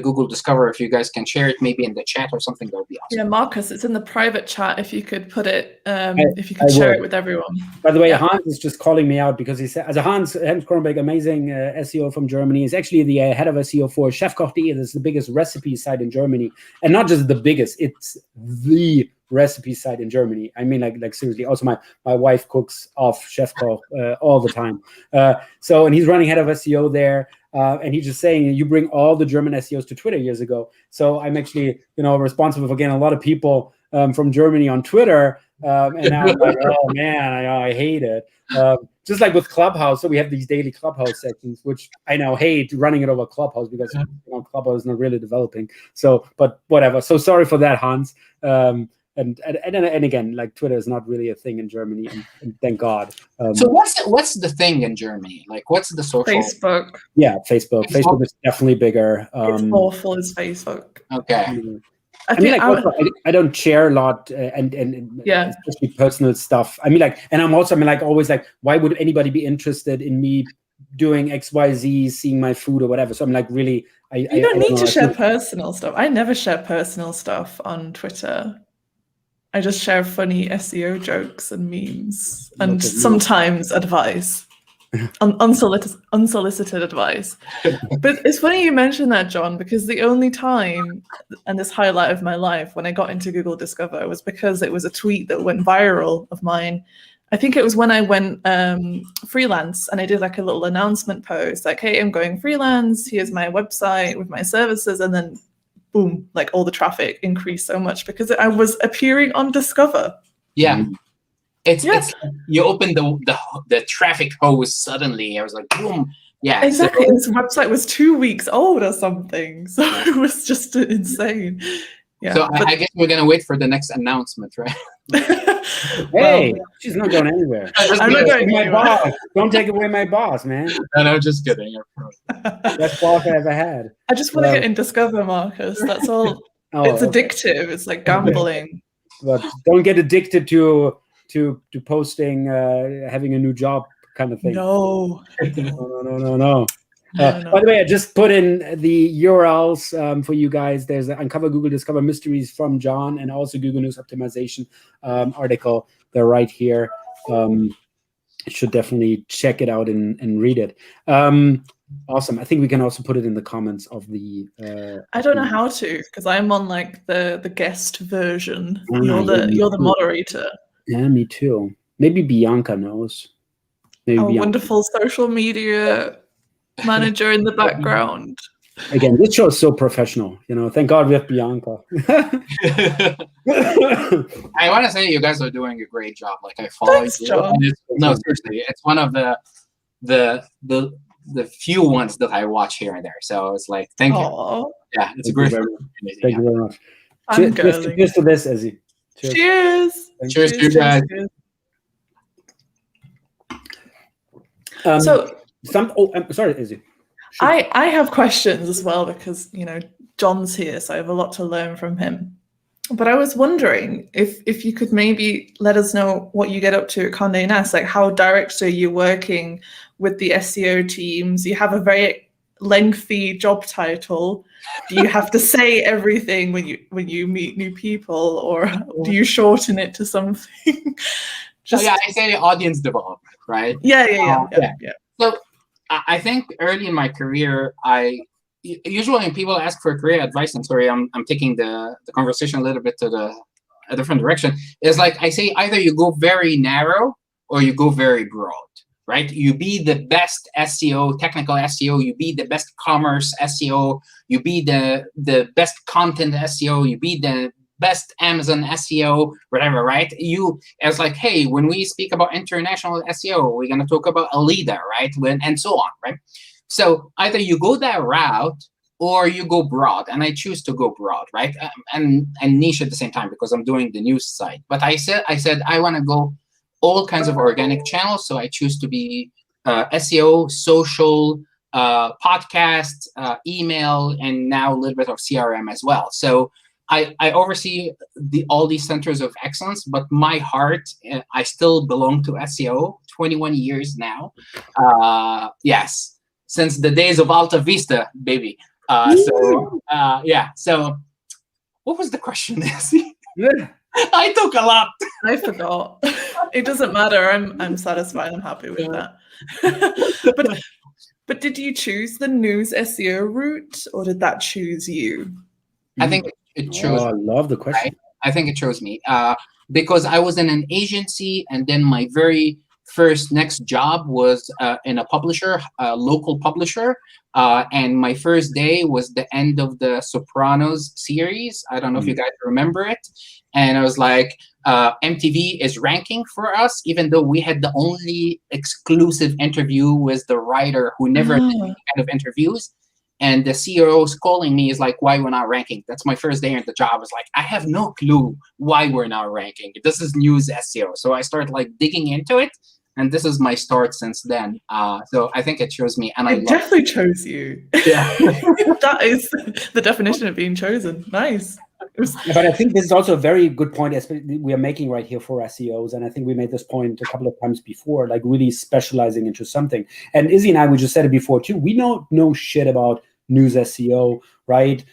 Google Discover. If you guys can share it maybe in the chat or something, that would be awesome. Yeah, Marcus, it's in the private chat. If you could put it, if you could share it with everyone. By the way, Hans is just calling me out because he said, as Hans Kronberg, amazing SEO from Germany, is actually the head of SEO for chefkoch.de. This is the biggest recipe site in Germany, and not just the biggest; it's the recipe site in Germany. I mean, like seriously. Also, my wife cooks off Chefkoch all the time. And he's running head of SEO there. And he's just saying, you bring all the German SEOs to Twitter years ago. So I'm actually, responsible for getting a lot of people from Germany on Twitter. And now I'm like, oh man, I hate it. Just like with Clubhouse, so we have these daily Clubhouse sections, which I now hate running it over Clubhouse because Clubhouse is not really developing. So, but whatever. So sorry for that, Hans. And again, like Twitter is not really a thing in Germany, and thank God. So what's the thing in Germany? Like, what's the social? Facebook. Yeah, Facebook. Facebook is definitely bigger. It's awful as Facebook. Okay. I mean, I don't share a lot, and especially personal stuff. I mean, and I'm always like, why would anybody be interested in me doing XYZ, seeing my food or whatever? So I'm like, really, you don't need to share personal stuff. I never share personal stuff on Twitter. I just share funny SEO jokes and memes, and sometimes advice, unsolicited advice. But it's funny you mentioned that, John, because the only time, and this highlight of my life, when I got into Google Discover was because it was a tweet that went viral of mine. I think it was when I went freelance, and I did like a little announcement post, like, hey, I'm going freelance, here's my website with my services, and then boom, like all the traffic increased so much because I was appearing on Discover. Yeah. It's you open the traffic hose suddenly. I was like, boom. Yeah. Exactly. This website was 2 weeks old or something. So it was just insane. Yeah. So I guess we're gonna wait for the next announcement, right? Hey, she's not going anywhere. I'm not going my boss. Don't take away my boss, man. No, just kidding. Best boss I ever had. I just want to get in Discover, Marcus. That's all. It's addictive. It's like gambling. But don't get addicted to posting, having a new job kind of thing. No. By the way, I just put in the URLs for you guys. There's an Uncover Google Discover Mysteries from John, and also Google News Optimization article. They're right here. Should definitely check it out and read it. Awesome. I think we can also put it in the comments of the. I don't know how to, because I'm on like the guest version. You're the moderator. Yeah, me too. Maybe Bianca knows. Maybe Our Bianca. wonderful social media manager in the background. Again, this show is so professional. Thank God we have Bianca. I want to say you guys are doing a great job. Like I follow Thanks, John. No, seriously, it's one of the few ones that I watch here and there. So it's like, thank you. Yeah, it's a great. Thank you very much. Cheers to this, Izzi. Cheers. Cheers to you guys. I'm sorry, Izzi. Sure. I have questions as well because John's here, so I have a lot to learn from him. But I was wondering if you could maybe let us know what you get up to at Condé Nast, like how direct are you working with the SEO teams? You have a very lengthy job title. Do you have to say everything when you meet new people, or do you shorten it to something? I say audience development, right? Yeah. So I think early in my career, usually when people ask for career advice, and sorry, I'm taking the conversation a little bit to a different direction, is like I say either you go very narrow or you go very broad, right? You be the best SEO, technical SEO, you be the best commerce SEO, you be the best content SEO, you be the best Amazon SEO, whatever, right? It's like, hey, when we speak about international SEO, we're going to talk about Alida, right? And so on, right? So either you go that route or you go broad, and I choose to go broad, right? And niche at the same time because I'm doing the news side. But I said I want to go all kinds of organic channels, so I choose to be SEO, social, podcast, email, and now a little bit of CRM as well. So I oversee all these centers of excellence, but my heart, I still belong to SEO. 21 years now. Yes. Since the days of Alta Vista, baby. So what was the question, Izzi? I took a lot. I forgot. It doesn't matter. I'm satisfied. I'm happy with that. But did you choose the news SEO route, or did that choose you? I think it chose. I love the question. Right? I think it chose me because I was in an agency, and then my very first next job was in a publisher, a local publisher, and my first day was the end of the Sopranos series. I don't know if you guys remember it. And I was like, MTV is ranking for us, even though we had the only exclusive interview with the writer who never did any kind of interviews. And the CEO is calling me, is like, why we're not ranking? That's my first day at the job. I was like, I have no clue why we're not ranking. This is news SEO. So I started like digging into it. And this is my start since then. So I think it chose me. And I definitely chose you. Yeah. That is the definition of being chosen. Nice. But I think this is also a very good point we are making right here for SEOs. And I think we made this point a couple of times before, like really specializing into something. And Izzi and I, we just said it before too, we don't know shit about news SEO, right?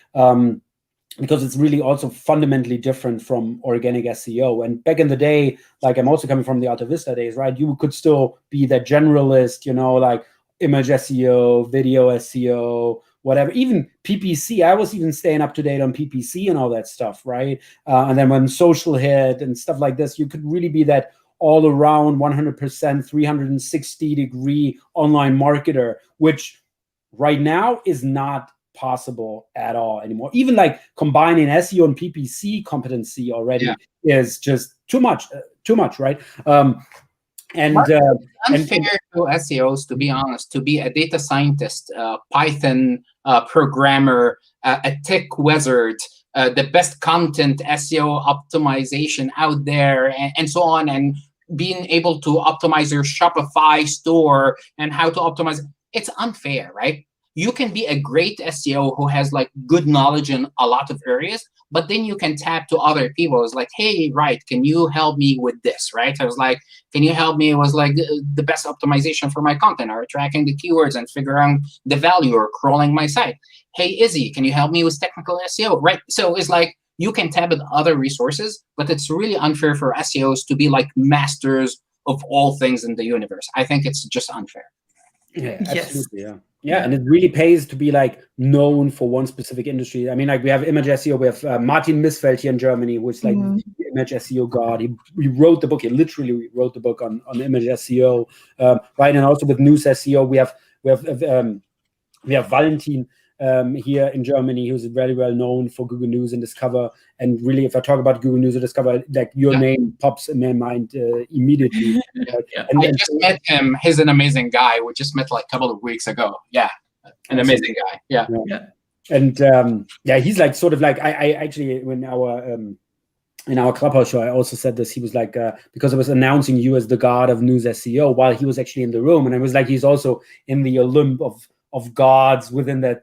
Because it's really also fundamentally different from organic SEO. And back in the day, like I'm also coming from the Alta Vista days, right? You could still be that generalist, like image SEO, video SEO, whatever, even PPC. I was even staying up to date on PPC and all that stuff, right? And then when social hit and stuff like this, you could really be that all around 100%, 360-degree online marketer, which right now is not possible at all anymore. Even like combining SEO and PPC competency already is just too much, right? Unfair to SEOs, to be honest, to be a data scientist, Python programmer, a tech wizard, the best content SEO optimization out there, and so on, and being able to optimize your Shopify store and how to optimize. It's unfair, right? you can be a great SEO who has like good knowledge in a lot of areas, but then you can tap to other people. It's like, hey, right, can you help me with this, right? I was like, can you help me with like the best optimization for my content, or tracking the keywords and figuring the value, or crawling my site? Hey, Izzi, can you help me with technical SEO, right? So it's like you can tap into other resources, but it's really unfair for SEOs to be like masters of all things in the universe. I think it's just unfair. Yeah, absolutely. Yes. Yeah, and it really pays to be like known for one specific industry. I mean, like we have image SEO. We have Martin Missfeld here in Germany, who is like the image SEO god. He wrote the book. He literally wrote the book on image SEO, right? And also with news SEO, we have Valentin here in Germany, who's very well known for Google News and Discover. And really, if I talk about Google News or Discover, like your name pops in my mind immediately. And I just met him. He's an amazing guy. We just met like a couple of weeks ago. Yeah, an amazing guy. Yeah. And he's like sort of like I actually, when in our Clubhouse show, I also said this. He was like, because I was announcing you as the god of news SEO while he was actually in the room, and I was like, he's also in the Olymp of gods within that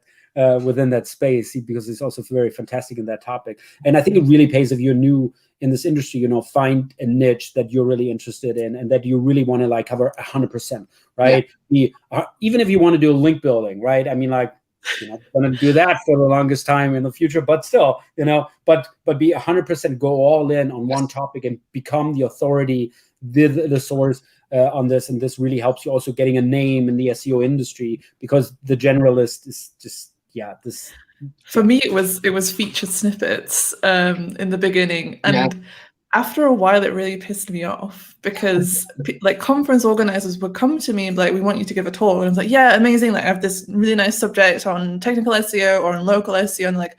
space, because he's also very fantastic in that topic. And I think it really pays, if you're new in this industry, find a niche that you're really interested in and that you really want to like cover 100%, right? Even if you want to do link building, right? I mean, like, you're not going to do that for the longest time in the future, but still, but be 100%, go all in on one topic and become the authority, the source on this. And this really helps you also getting a name in the SEO industry, because the generalist is just, this. For me, it was featured snippets in the beginning, and after a while, it really pissed me off, because like conference organizers would come to me and be like, we want you to give a talk. And I was like, yeah, amazing. Like I have this really nice subject on technical SEO or on local SEO. And like,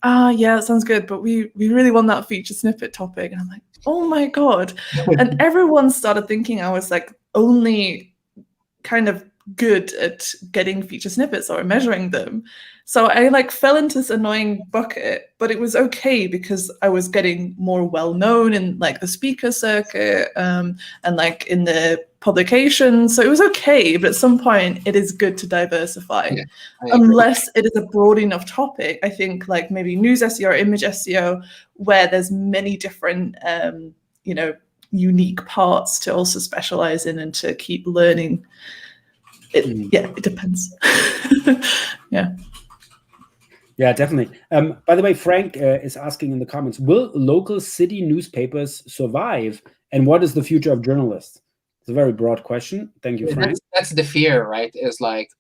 yeah, that sounds good, but we really want that featured snippet topic. And I'm like, oh my God. And everyone started thinking I was like only kind of good at getting feature snippets or measuring them. So I like fell into this annoying bucket, but it was okay because I was getting more well known in like the speaker circuit and like in the publications. So it was okay, but at some point it is good to diversify. Unless it is a broad enough topic. I think like maybe news SEO or image SEO, where there's many different unique parts to also specialize in and to keep learning. It depends. Yeah, definitely. By the way, Frank is asking in the comments, will local city newspapers survive? And what is the future of journalists? It's a very broad question. Thank you, Frank. That's the fear, right? Is like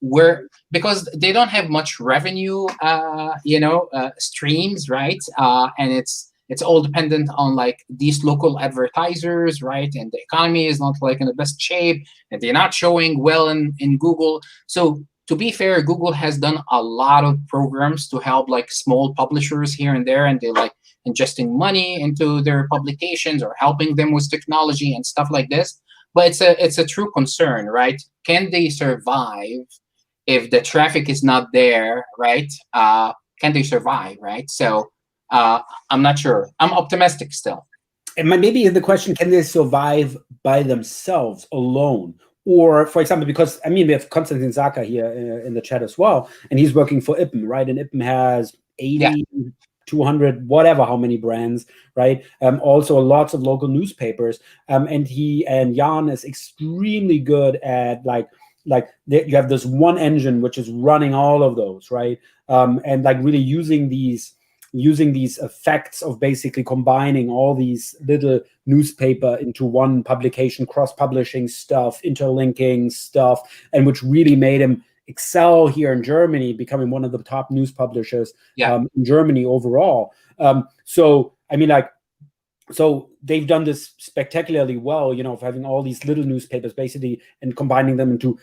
because they don't have much revenue, streams, right? And it's all dependent on like these local advertisers, right? And the economy is not like in the best shape, and they're not showing well in Google. So to be fair, Google has done a lot of programs to help like small publishers here and there, and they're like ingesting money into their publications or helping them with technology and stuff like this. But it's a true concern, right? Can they survive if the traffic is not there, right? Can they survive, right? So I'm not sure. I'm optimistic still. And maybe the question, can they survive by themselves alone? Or, for example, because, I mean, we have Konstantin Zaka here in the chat as well, and he's working for IPM, right? And IPM has 80, 200, whatever, how many brands, right? Also lots of local newspapers. And Jan is extremely good at, you have this one engine which is running all of those, right? And like really using these effects of basically combining all these little newspaper into one publication, cross-publishing stuff, interlinking stuff, and which really made him excel here in Germany, becoming one of the top news publishers in Germany overall. So, I mean, so they've done this spectacularly well, of having all these little newspapers basically and combining them into,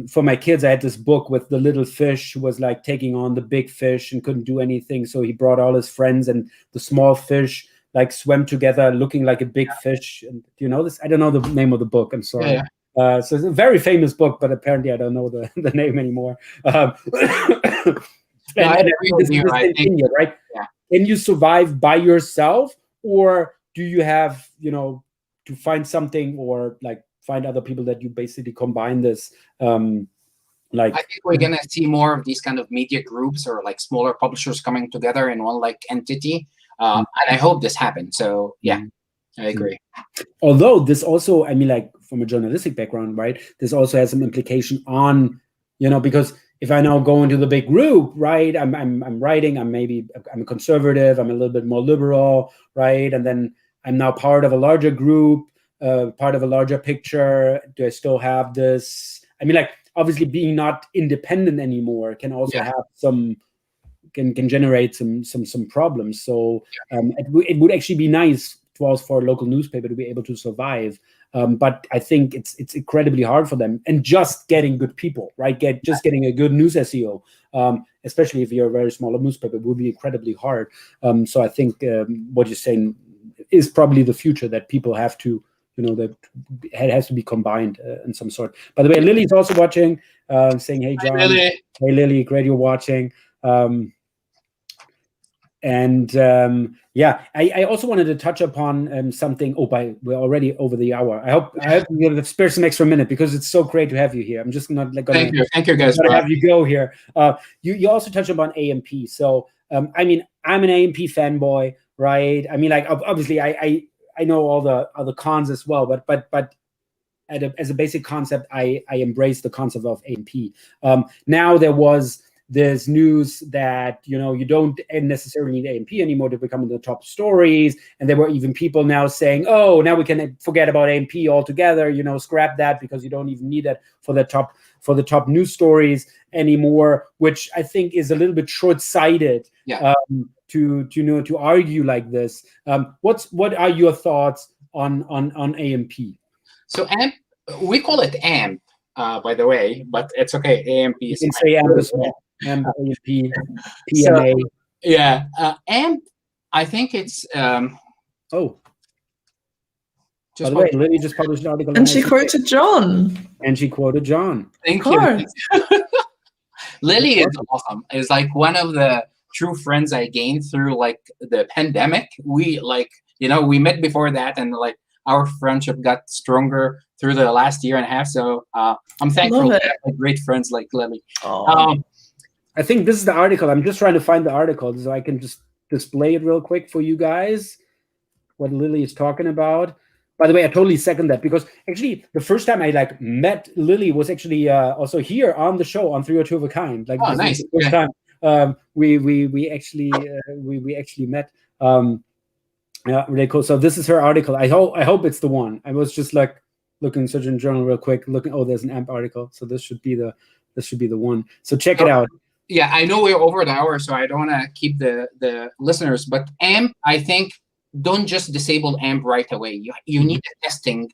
for my kids, I had this book with the little fish who was like taking on the big fish and couldn't do anything. So he brought all his friends, and the small fish like swam together looking like a big fish. And do you know this? I don't know the name of the book. I'm sorry. So it's a very famous book, but apparently I don't know the name anymore. I agree with you, right? Can you survive by yourself, or do you have, to find something, or like find other people that you basically combine this Like, I think we're gonna see more of these kind of media groups or like smaller publishers coming together in one like entity, and I hope this happens. So yeah, I agree. Although this also, I mean, like from a journalistic background, right? This also has some implication on, because if I now go into the big group, right? I'm writing. I'm a conservative. I'm a little bit more liberal, right? And then I'm now part of a larger group, part of a larger picture. Do I still have this? I mean, like, obviously being not independent anymore can also have some can generate some problems. So it would actually be nice for a local newspaper to be able to survive. But I think it's incredibly hard for them. And just getting good people, right? Getting a good news SEO, especially if you're a very small newspaper, would be incredibly hard. So I think what you're saying is probably the future, that people have to, that it has to be combined in some sort. By the way, Lily's also watching, saying, "Hey, John." Hi, Lily. Hey, Lily, great you're watching. I also wanted to touch upon something. We're already over the hour. I hope we're gonna spare some extra minute, because it's so great to have you here. I'm just not like thank you guys for have you go here. You also touched upon AMP. So I mean, I'm an AMP fanboy, right? I mean, like, obviously I know all the other cons as well, but as a basic concept, I embrace the concept of AMP. Now there's news that you don't necessarily need AMP anymore to become the top stories, and there were even people now saying, "Oh, now we can forget about AMP altogether. Scrap that, because you don't even need it for the top news stories anymore," which I think is a little bit short-sighted. Yeah. To argue like this. What are your thoughts on AMP? So AMP, we call it AMP, by the way, but it's okay. AMP is you can say AMP as well. AMP, PMA. So, AMP, I think it's by the way, Lily just published an article. And she quoted John. Thank you. Lily is awesome. It's like one of the true friends I gained through like the pandemic. We we met before that, and like our friendship got stronger through the last year and a half. So I'm thankful to have great friends like Lily. I think this is the article. I'm just trying to find the article so I can just display it real quick for you guys, what Lily is talking about. By the way, I totally second that, because actually the first time I met Lily was actually also here on the show on 3 or 2 of a Kind. Like, nice. The first time we actually met. Yeah, really cool. So this is her article. I hope it's the one. I was just like looking, searching the journal real quick, looking. Oh, there's an AMP article. So this should be the one. So check it out. Yeah, I know we're over the hour, so I don't want to keep the listeners. But AMP, I think, don't just disable AMP right away. You need a testing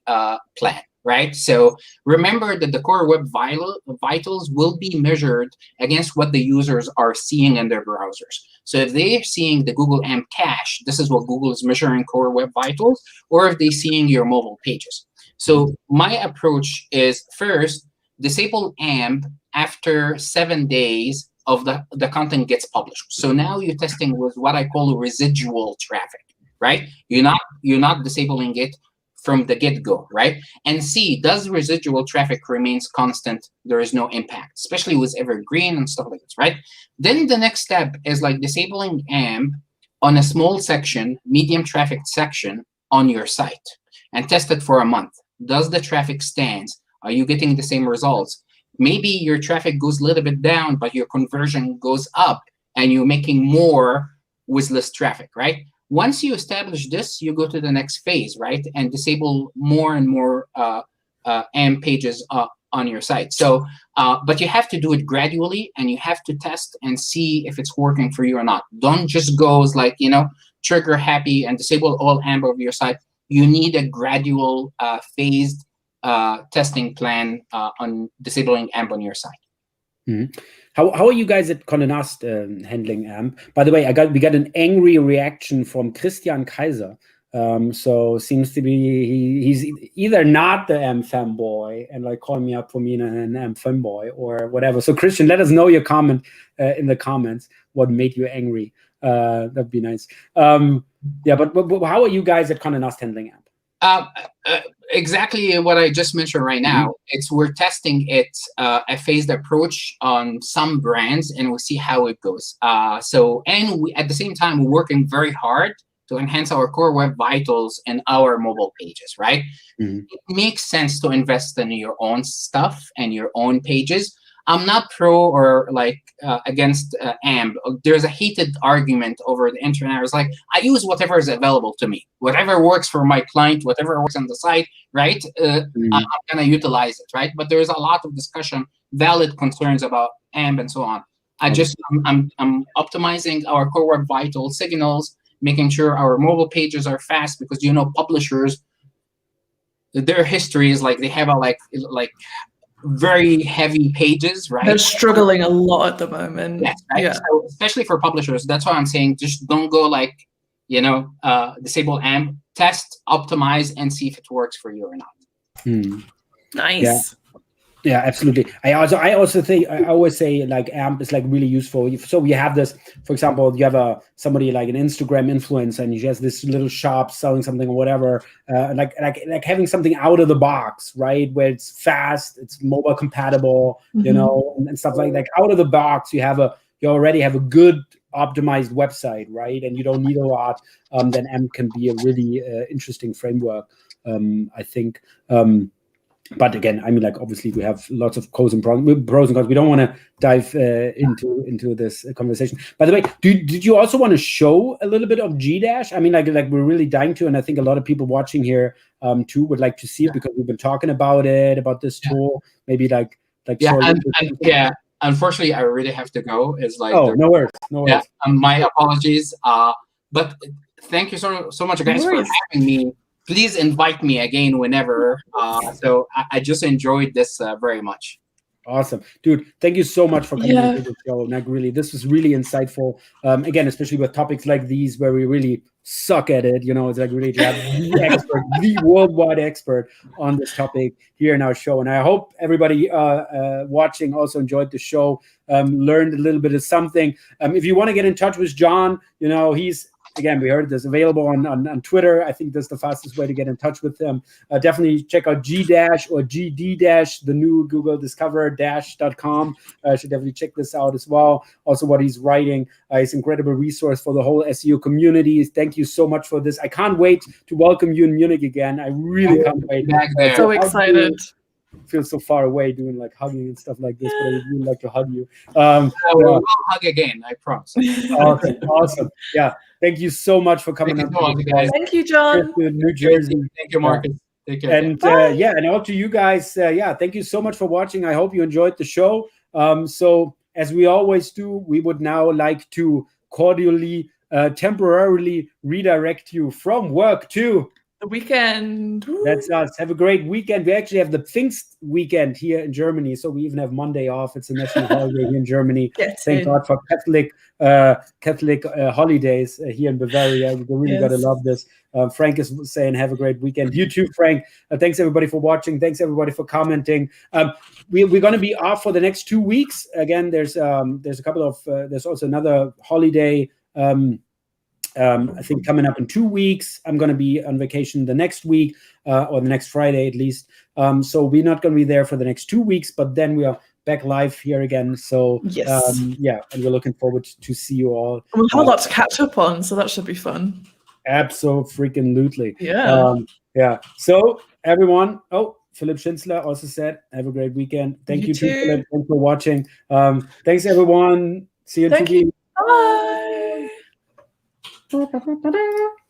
plan, right? So remember that the core web vitals will be measured against what the users are seeing in their browsers. So if they're seeing the Google AMP cache, this is what Google is measuring core web vitals, or if they're seeing your mobile pages. So my approach is, first, disable AMP after 7 days of the content gets published. So now you're testing with what I call residual traffic, right? You're not disabling it from the get-go, right? And see, does residual traffic remains constant? There is no impact, especially with evergreen and stuff like this, right? Then the next step is like disabling AMP on a small section, medium traffic section on your site, and test it for a month. Does the traffic stands? Are you getting the same results? Maybe your traffic goes a little bit down, but your conversion goes up, and you're making more with less traffic, right? Once you establish this, you go to the next phase, right? And disable more and more AMP pages on your site. So, but you have to do it gradually, and you have to test and see if it's working for you or not. Don't just go like, trigger happy and disable all AMP of your site. You need a gradual, phased testing plan on disabling AMP on your site. Mm-hmm. How are you guys at Condé Nast handling AMP? By the way, we got an angry reaction from Christian Kaiser. So seems to be he's either not the AMP fanboy and like calling me up for being an AMP fanboy or whatever. So Christian, let us know your comment in the comments. What made you angry? That'd be nice. Yeah, but how are you guys at Condé Nast handling AMP? Exactly what I just mentioned right now. We're testing it a phased approach on some brands, and we'll see how it goes. And we, at the same time, we're working very hard to enhance our core web vitals and our mobile pages, right? It makes sense to invest in your own stuff and your own pages. I'm not pro or against AMP. There's a heated argument over the internet. I was like, I use whatever is available to me. Whatever works for my client, whatever works on the site, right? I'm going to utilize it, right? But there's a lot of discussion, valid concerns about AMP and so on. I'm optimizing our core web vital signals, making sure our mobile pages are fast, because, you know, publishers, their history is like they have a very heavy pages, right? They're struggling a lot at the moment. Yes, right? Yeah. So especially for publishers, that's why I'm saying just don't go disable AMP, test, optimize, and see if it works for you or not. Nice. Yeah, absolutely. I also think, I always say AMP is really useful. So we have this, for example, you have somebody like an Instagram influencer, and she has this little shop selling something or whatever, like having something out of the box, right? Where it's fast, it's mobile compatible, you know, and stuff like that. Out of the box, you already have a good optimized website, right? And you don't need a lot. Then AMP can be a really interesting framework, I think. But again, I mean, obviously we have lots of pros and cons. We don't want to dive into this conversation. By the way, did you also want to show a little bit of Gdash? I mean, we're really dying to, and I think a lot of people watching here too would like to see it, because we've been talking about this tool. Maybe unfortunately, I really have to go. It's no worries. Yeah, my apologies. But thank you so much, guys, for having me. Please invite me again whenever. So I just enjoyed this very much. Awesome, dude. Thank you so much for coming into the show. Really, this was really insightful. Again, especially with topics like these where we really suck at it. You know, it's really to have the expert, the worldwide expert on this topic here in our show. And I hope everybody watching also enjoyed the show, learned a little bit of something. If you want to get in touch with John, you know, again, we heard this available on Twitter. I think that's the fastest way to get in touch with them. Definitely check out Gdash or GD-, the new Google Discover dash.com. Should definitely check this out as well. Also, what he's writing is an incredible resource for the whole SEO community. Thank you so much for this. I can't wait to welcome you in Munich again. I really can't wait. So excited. Feel so far away doing hugging and stuff like this, but I would really like to hug you. We'll hug again, I promise. Awesome. Yeah. Thank you so much for coming on. Guys. Thank you, John. To New Jersey. Thank you, Marcus. Take care. And and all to you guys. Thank you so much for watching. I hope you enjoyed the show. So as we always do, we would now like to cordially, temporarily redirect you from work to the weekend. Woo. That's us. Have a great weekend. We actually have the Pfingst weekend here in Germany, so we even have Monday off. It's a national holiday here in Germany. Thank God for Catholic holidays here in Bavaria. We really got to love this. Frank is saying, have a great weekend. You too, Frank. Thanks everybody for watching. Thanks everybody for commenting. We're going to be off for the next 2 weeks. Again, there's a couple of there's also another holiday. I think coming up in 2 weeks. I'm going to be on vacation the next week, or the next Friday at least. So we're not going to be there for the next 2 weeks, but then we are back live here again. So and we're looking forward to see you all. We'll have a lot to catch up on, so that should be fun. Absolutely. Yeah. So everyone, Philip Schinzler also said, have a great weekend. Thank you too, Philip. Thanks for watching. Thanks everyone. See you in 2 weeks. Bye. Ba-ba-ba-ba-da.